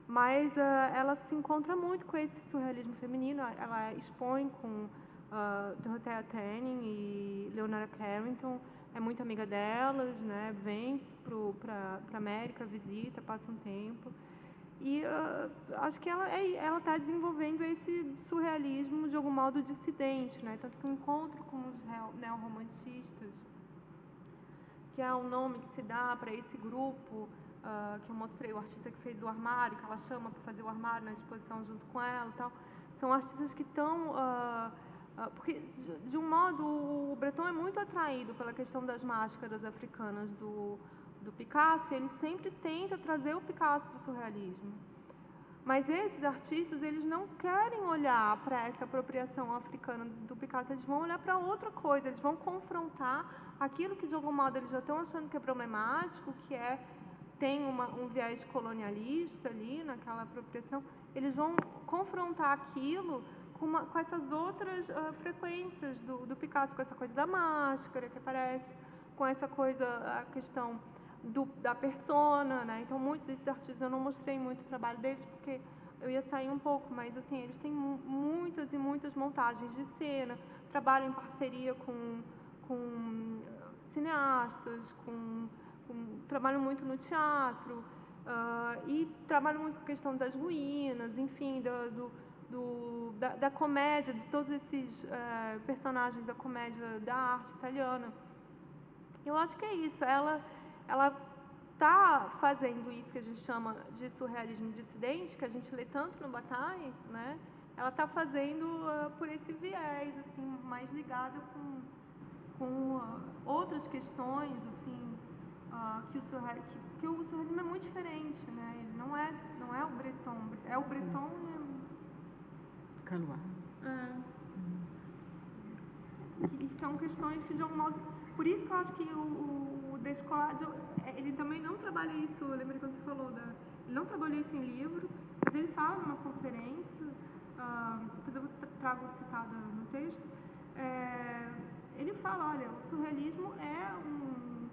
mas ela se encontra muito com esse surrealismo feminino. Ela expõe com Dorothea Tanning e Leonora Carrington, é muito amiga delas, né? Vem para a América, visita, passa um tempo. E acho que ela está desenvolvendo esse surrealismo de algum modo dissidente, né? Tanto que o encontro com os neorromantistas, que é um nome que se dá para esse grupo, que eu mostrei, o artista que fez o armário, que ela chama para fazer o armário na exposição junto com ela e tal, são artistas que estão... porque, de um modo, o Breton é muito atraído pela questão das máscaras africanas do Picasso, e ele sempre tenta trazer o Picasso para o surrealismo. Mas esses artistas, eles não querem olhar para essa apropriação africana do Picasso, eles vão olhar para outra coisa, eles vão confrontar aquilo que, de algum modo, eles já estão achando que é problemático, que tem um viés colonialista ali naquela apropriação, eles vão confrontar aquilo com essas outras frequências do Picasso, com essa coisa da máscara que aparece, com essa coisa, a questão da persona, né? Então, muitos desses artistas, eu não mostrei muito o trabalho deles, porque eu ia sair um pouco, mas, assim, eles têm muitas e muitas montagens de cena, trabalham em parceria com cineastas, trabalham muito no teatro, e trabalham muito com a questão das ruínas, enfim, da comédia, de todos esses personagens da comédia da arte italiana. Eu acho que é isso, ela está fazendo isso que a gente chama de surrealismo dissidente, que a gente lê tanto no Bataille, né? Ela está fazendo por esse viés, assim, mais ligada com outras questões, assim, que o surrealismo é muito diferente, né? Ele não é o Breton, é o Breton Calois. E são questões que, de algum modo... Por isso que eu acho que o Descolado, ele também não trabalha isso, eu lembrei quando você falou, ele não trabalhou isso em livro, mas ele fala numa conferência, depois eu trago citada no texto, ele fala, olha, o surrealismo é um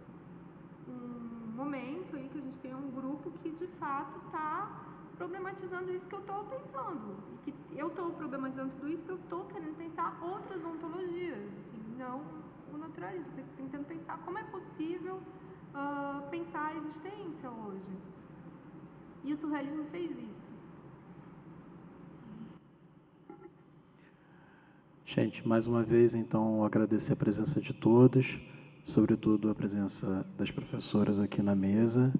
momento aí que a gente tem um grupo que, de fato, está problematizando isso que eu estou pensando, e que eu estou problematizando tudo isso que eu estou querendo pensar outras ontologias, assim, não o naturalismo, tentando pensar como é possível pensar a existência hoje. E o surrealismo fez isso. Gente, mais uma vez, então, agradecer a presença de todos, sobretudo a presença das professoras aqui na mesa.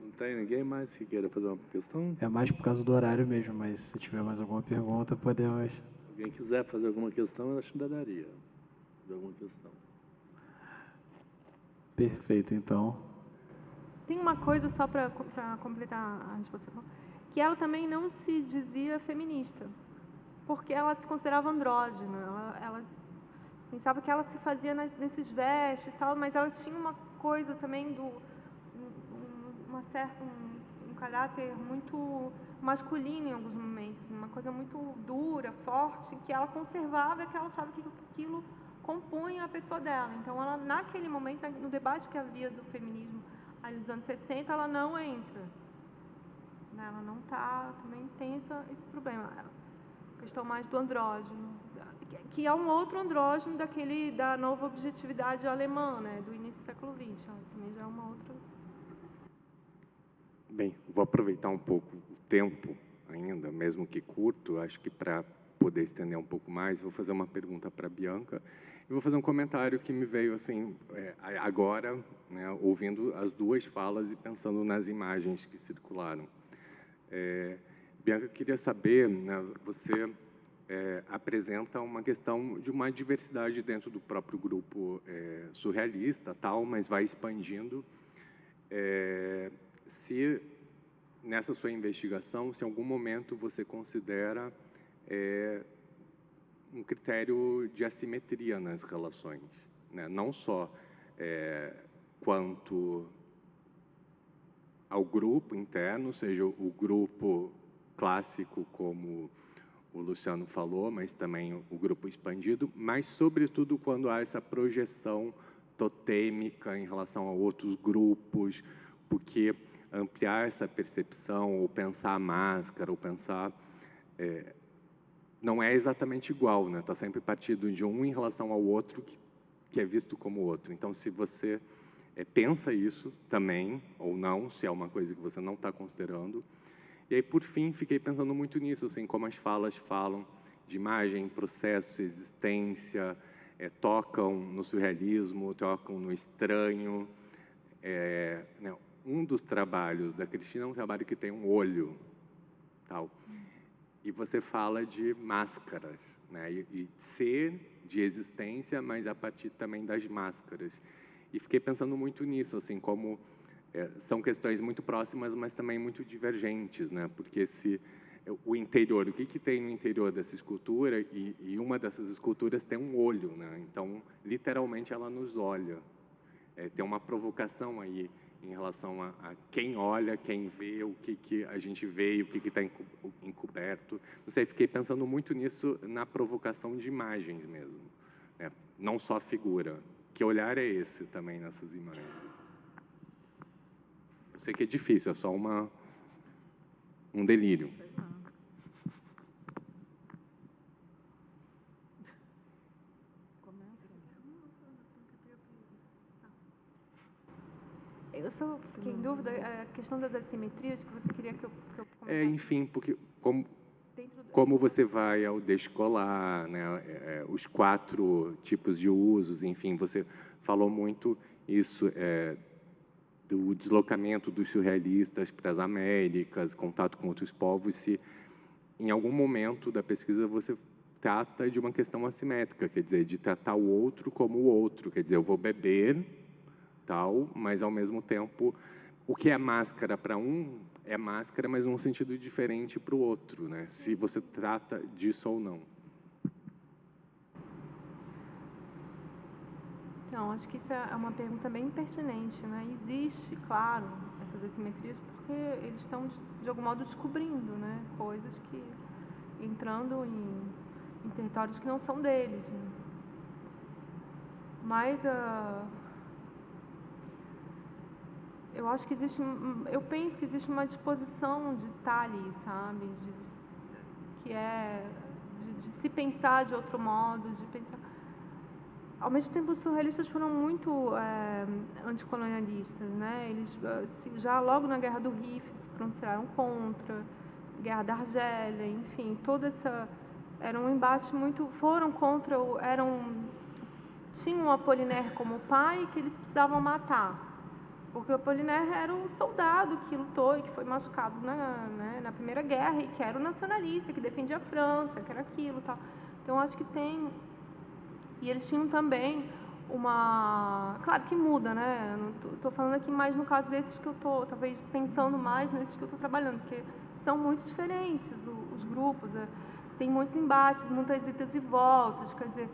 Não tem ninguém mais que queira fazer uma questão? É mais por causa do horário mesmo, mas se tiver mais alguma pergunta, podemos... Se alguém quiser fazer alguma questão, eu acho que ainda daria. Alguma questão. Perfeito, então. Tem uma coisa só para completar a resposta, que ela também não se dizia feminista, porque ela se considerava andrógena, ela pensava que ela se fazia nesses vestes e tal, mas ela tinha uma coisa também um caráter muito masculino em alguns momentos, uma coisa muito dura, forte, que ela conservava e que ela achava que aquilo compunha a pessoa dela. Então, ela, naquele momento, no debate que havia do feminismo ali dos anos 60, ela não entra. Ela não está, também tem esse problema. A questão mais do andrógeno, que é um outro andrógeno da nova objetividade alemã, né, do início do século XX. Também já é uma outra... Bem, vou aproveitar um pouco o tempo ainda, mesmo que curto, acho que para poder estender um pouco mais, vou fazer uma pergunta para a Bianca e vou fazer um comentário que me veio assim agora, né, ouvindo as duas falas e pensando nas imagens que circularam. Bianca, queria saber, né, você apresenta uma questão de uma diversidade dentro do próprio grupo surrealista, tal, mas vai expandindo. Se nessa sua investigação, se em algum momento você considera um critério de assimetria nas relações, né? Não só quanto ao grupo interno, seja o grupo clássico, como o Luciano falou, mas também o grupo expandido, mas, sobretudo, quando há essa projeção totêmica em relação a outros grupos, porque ampliar essa percepção, ou pensar a máscara, ou pensar... não é exatamente igual, né? Está sempre partindo de um em relação ao outro que é visto como outro. Então, se você pensa isso também, ou não, se é uma coisa que você não está considerando. E aí, por fim, fiquei pensando muito nisso, assim, como as falas falam de imagem, processo, existência, tocam no surrealismo, tocam no estranho. Né? Um dos trabalhos da Cristina é um trabalho que tem um olho, tal. E você fala de máscaras, né? E ser de existência, mas a partir também das máscaras. E fiquei pensando muito nisso, assim, como são questões muito próximas, mas também muito divergentes, né? Porque o interior, o que tem no interior dessa escultura, e uma dessas esculturas tem um olho, né? Então, literalmente, ela nos olha. Tem uma provocação aí em relação a quem olha, quem vê, o que a gente vê e o que está encoberto. Não sei, fiquei pensando muito nisso na provocação de imagens mesmo, né? Não só figura. Que olhar é esse também nessas imagens? Eu sei que é difícil, é só um delírio. Eu só fiquei em dúvida, a questão das assimetrias que você queria que eu comentasse. Enfim, porque como você vai ao descolar, né, os 4 tipos de usos, enfim, você falou muito isso do deslocamento dos surrealistas para as Américas, contato com outros povos, se em algum momento da pesquisa você trata de uma questão assimétrica, quer dizer, de tratar o outro como o outro, quer dizer, eu vou beber, tal, mas ao mesmo tempo, o que é máscara para um é máscara, mas num sentido diferente para o outro, né? Se você trata disso ou não. Então, acho que isso é uma pergunta bem pertinente, né? Existe, claro, essas assimetrias porque eles estão, de algum modo, descobrindo, né? Coisas que, entrando em territórios que não são deles, né? Mas eu acho que eu penso que existe uma disposição de estar ali, sabe? De se pensar de outro modo, de pensar... ao mesmo tempo, os surrealistas foram muito anticolonialistas, né? Eles, já logo na Guerra do Rif, se pronunciaram contra, Guerra da Argélia, enfim, toda essa... Era um embate muito... Foram contra... Tinham o Apollinaire como pai que eles precisavam matar, porque o Apollinaire era um soldado que lutou e que foi machucado na Primeira Guerra e que era o nacionalista, que defendia a França, que era aquilo e tal. Então, acho que tem... E eles tinham também uma... Claro que muda, né? Estou falando aqui mais no caso desses que eu estou, talvez, pensando mais nesses que eu estou trabalhando, porque são muito diferentes os grupos. Tem muitos embates, muitas idas e voltas, quer dizer...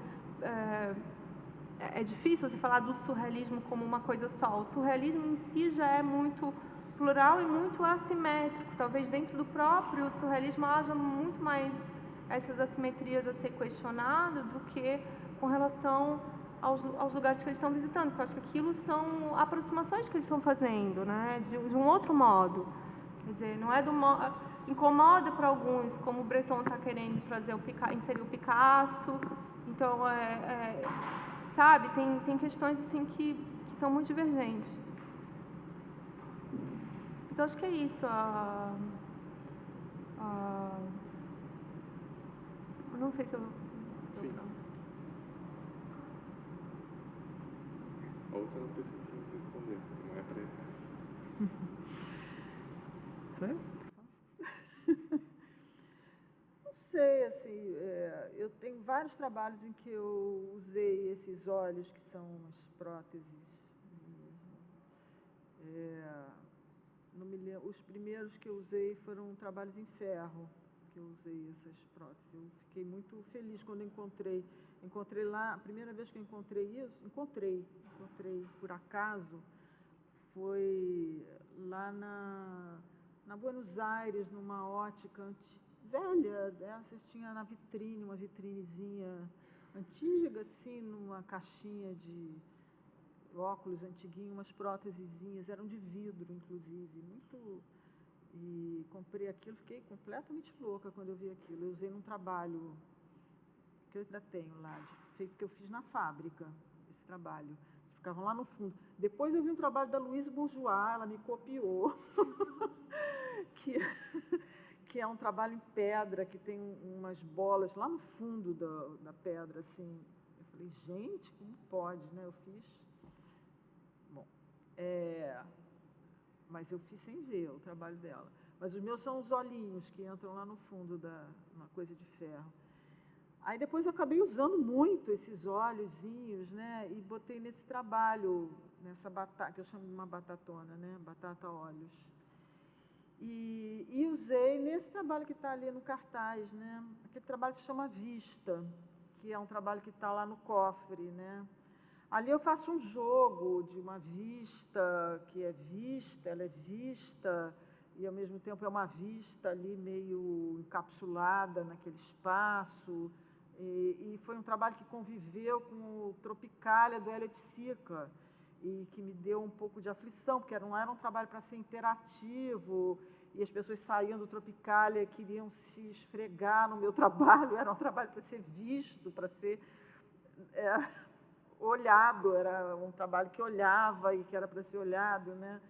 É difícil você falar do surrealismo como uma coisa só. O surrealismo em si já é muito plural e muito assimétrico. Talvez dentro do próprio surrealismo haja muito mais essas assimetrias a ser questionadas do que com relação aos lugares que eles estão visitando. Porque eu acho que aquilo são aproximações que eles estão fazendo, né? De um outro modo. Quer dizer, não é do modo... Incomoda para alguns, como o Breton está querendo trazer inserir o Picasso. Então, sabe, tem questões assim que são muito divergentes. Mas eu acho que é isso. Eu não sei se eu... Sim. Outra não precisa responder, não é para ele. Sei? Não sei, assim, eu tenho vários trabalhos em que eu usei esses olhos, que são umas próteses. Não me lembro, os primeiros que eu usei foram trabalhos em ferro, que eu usei essas próteses. Eu fiquei muito feliz quando encontrei lá, a primeira vez que eu encontrei isso, encontrei por acaso, foi lá na Buenos Aires, numa ótica velha dessas, tinha na vitrine, uma vitrinezinha antiga, assim, numa caixinha de óculos antiguinho, umas prótesezinhas, eram de vidro, inclusive, muito... E comprei aquilo, fiquei completamente louca quando eu vi aquilo. Eu usei num trabalho que eu ainda tenho lá, feito que eu fiz na fábrica, esse trabalho. Ficavam lá no fundo. Depois eu vi um trabalho da Louise Bourgeois, ela me copiou, que é um trabalho em pedra, que tem umas bolas lá no fundo da pedra, assim. Eu falei, gente, como pode, né? Eu fiz... Bom, mas eu fiz sem ver o trabalho dela. Mas os meus são os olhinhos que entram lá no fundo uma coisa de ferro. Aí depois eu acabei usando muito esses olhozinhos, né? E botei nesse trabalho, nessa batata, que eu chamo de uma batatona, né? Batata olhos. E usei nesse trabalho que está ali no cartaz, né? Aquele trabalho se chama Vista, que é um trabalho que está lá no cofre, né? Ali eu faço um jogo de uma vista, que é vista, ela é vista, e ao mesmo tempo é uma vista ali meio encapsulada naquele espaço. E foi um trabalho que conviveu com o Tropicália do Elliot Sica, e que me deu um pouco de aflição, porque não era um trabalho para ser interativo, e as pessoas saíam do Tropicália e queriam se esfregar no meu trabalho, era um trabalho para ser visto, para ser olhado, era um trabalho que olhava e que era para ser olhado, né?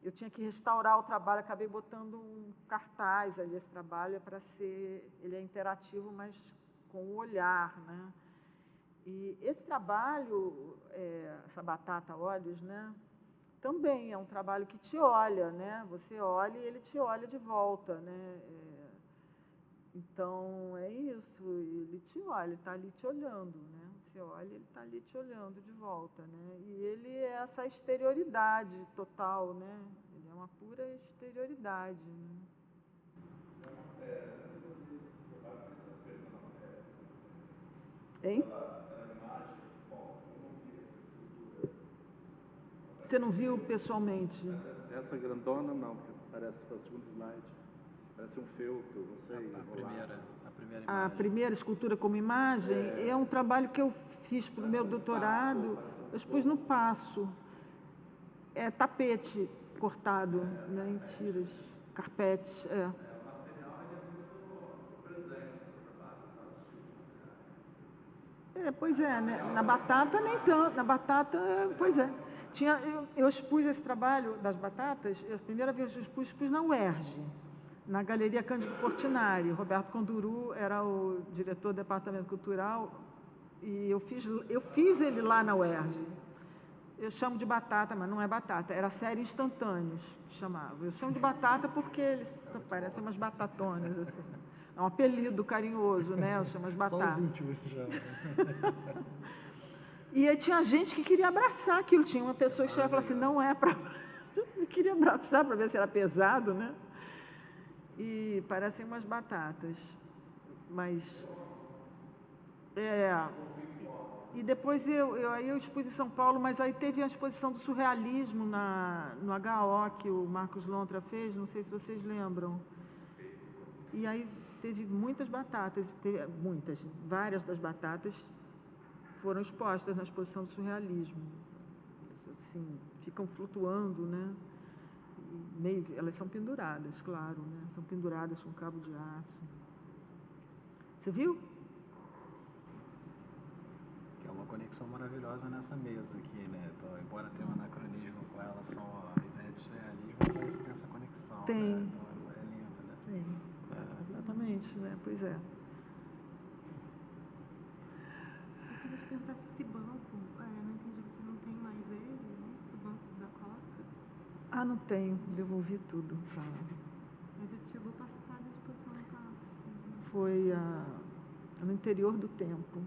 Eu tinha que restaurar o trabalho, acabei botando um cartaz ali, esse trabalho é para ser, ele é interativo, mas com o olhar, né? E esse trabalho, essa batata olhos, né? Também é um trabalho que te olha, né? Você olha e ele te olha de volta, né? Então, é isso, ele te olha, ele está ali te olhando, né? Você olha, ele está ali te olhando de volta, né? E ele é essa exterioridade total, né? Ele é uma pura exterioridade, né? Hein? Você não viu pessoalmente? Essa grandona não, porque parece o segundo slide. Parece um feltro, não sei. A primeira imagem. A primeira escultura como imagem é um trabalho que eu fiz para o meu doutorado. Eu expus no Paço. É tapete cortado, né, em tiras, carpete. Pois é, né? Na batata nem tanto, na batata, pois é. Eu expus esse trabalho das batatas, a primeira vez que eu expus na UERJ, na Galeria Cândido Portinari. Roberto Conduru era o diretor do Departamento Cultural e eu fiz ele lá na UERJ. Eu chamo de batata, mas não é batata, era série Instantâneos, que chamava. Eu chamo de batata porque eles parecem umas batatonas, assim. É um apelido carinhoso, né? Eu chamo de batata. Só os íntimos já. E aí tinha gente que queria abraçar aquilo. Tinha uma pessoa que chegava e falava assim, não é para... Eu queria abraçar para ver se era pesado, né? E parecem umas batatas. Mas... E depois eu expus em São Paulo, mas aí teve a exposição do surrealismo no HO, que o Marcos Lontra fez, não sei se vocês lembram. E aí teve muitas batatas, várias das batatas foram expostas na exposição do surrealismo. Assim, ficam flutuando, né? Elas são penduradas, claro, né? São penduradas com cabo de aço. Você viu? Que é uma conexão maravilhosa nessa mesa aqui, né? Então, embora tenha um anacronismo com relação à ideia de surrealismo, parece que tem essa conexão. Tem. Né? Então, é lindo, né? Tem. Exatamente, né? Pois é. Eu queria te perguntar se esse banco, não entendi, você não tem mais ele, isso, o Banco da Costa? Não tenho, devolvi tudo. Tá. Mas você chegou a participar da exposição no caso? Foi no interior do tempo.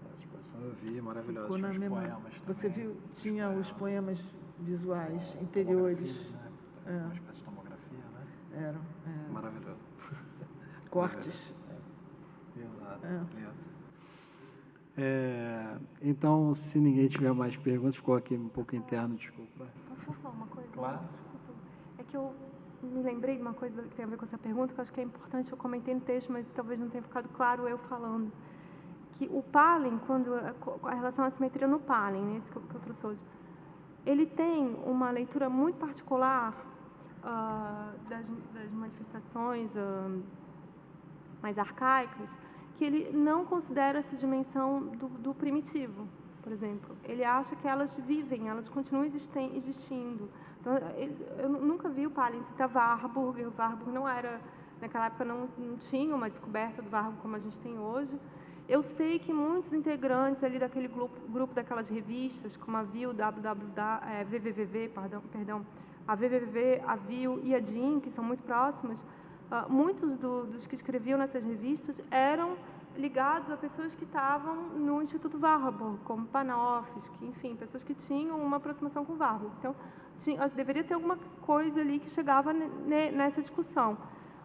Essa exposição eu vi, maravilhosa. Ficou Tinha na os memória. poemas Você também, viu? Tinha os poemas visuais interiores. Né? Uma espécie de tomografia, né? Eram. Maravilhoso. Cortes. Exato. Lindo. Então, se ninguém tiver mais perguntas, ficou aqui um pouco interno, desculpa. Posso só falar uma coisa? Claro. Desculpa. É que eu me lembrei de uma coisa que tem a ver com essa pergunta, que eu acho que é importante, eu comentei no texto, mas talvez não tenha ficado claro eu falando. Que o Pahlen, a relação à simetria no Pahlen, né, esse que eu trouxe hoje, ele tem uma leitura muito particular das manifestações mais arcaicas, que ele não considera essa dimensão do primitivo, por exemplo. Ele acha que elas vivem, elas continuam existindo. Então, eu nunca vi o Pahlen citar Warburg. O Warburg não era, naquela época, não tinha uma descoberta do Warburg como a gente tem hoje. Eu sei que muitos integrantes ali daquele grupo daquelas revistas, como a VIL, a VVV, a VIL e a DIN, que são muito próximas, muitos dos que escreviam nessas revistas eram ligados a pessoas que estavam no Instituto Warburg, como Panofsky, enfim, pessoas que tinham uma aproximação com Warburg. Então, deveria ter alguma coisa ali que chegava nessa discussão.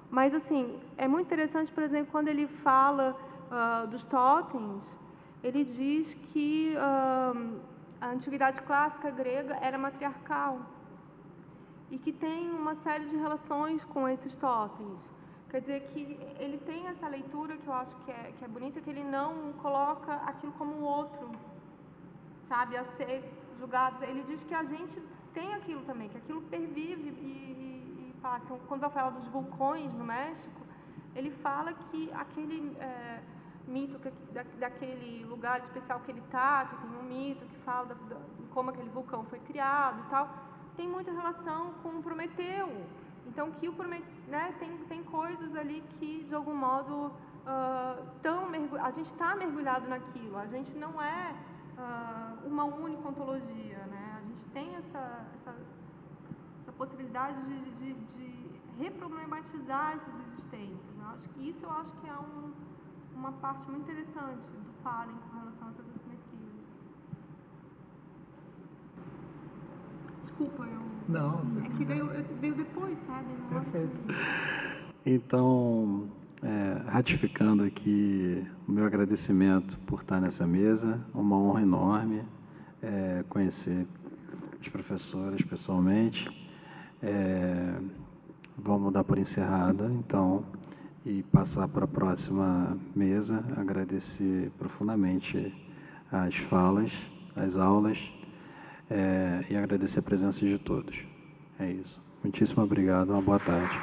Mas, assim, é muito interessante, por exemplo, quando ele fala dos totens, ele diz que a antiguidade clássica grega era matriarcal e que tem uma série de relações com esses totens. Quer dizer que ele tem essa leitura que eu acho que é bonita, que ele não coloca aquilo como um outro, sabe, a ser julgado. Ele diz que a gente tem aquilo também, que aquilo pervive e passa. Então, quando vai falar dos vulcões no México, ele fala que aquele mito, daquele lugar especial que ele está, que tem um mito que fala de como aquele vulcão foi criado e tal, tem muita relação com Prometeu. Então, que tem coisas ali que, de algum modo, a gente está mergulhado naquilo. A gente não é uma única ontologia, né? A gente tem essa possibilidade de reproblematizar essas existências. Né? Eu acho que é uma parte muito interessante do Pahlen com relação a essas assimetrias. Desculpa, Não, é que veio depois, sabe? Não perfeito. Então, ratificando aqui o meu agradecimento por estar nessa mesa, uma honra enorme conhecer as professoras pessoalmente. Vamos dar por encerrada, então, e passar para a próxima mesa. Agradecer profundamente as falas, as aulas, e agradecer a presença de todos. É isso. Muitíssimo obrigado, uma boa tarde.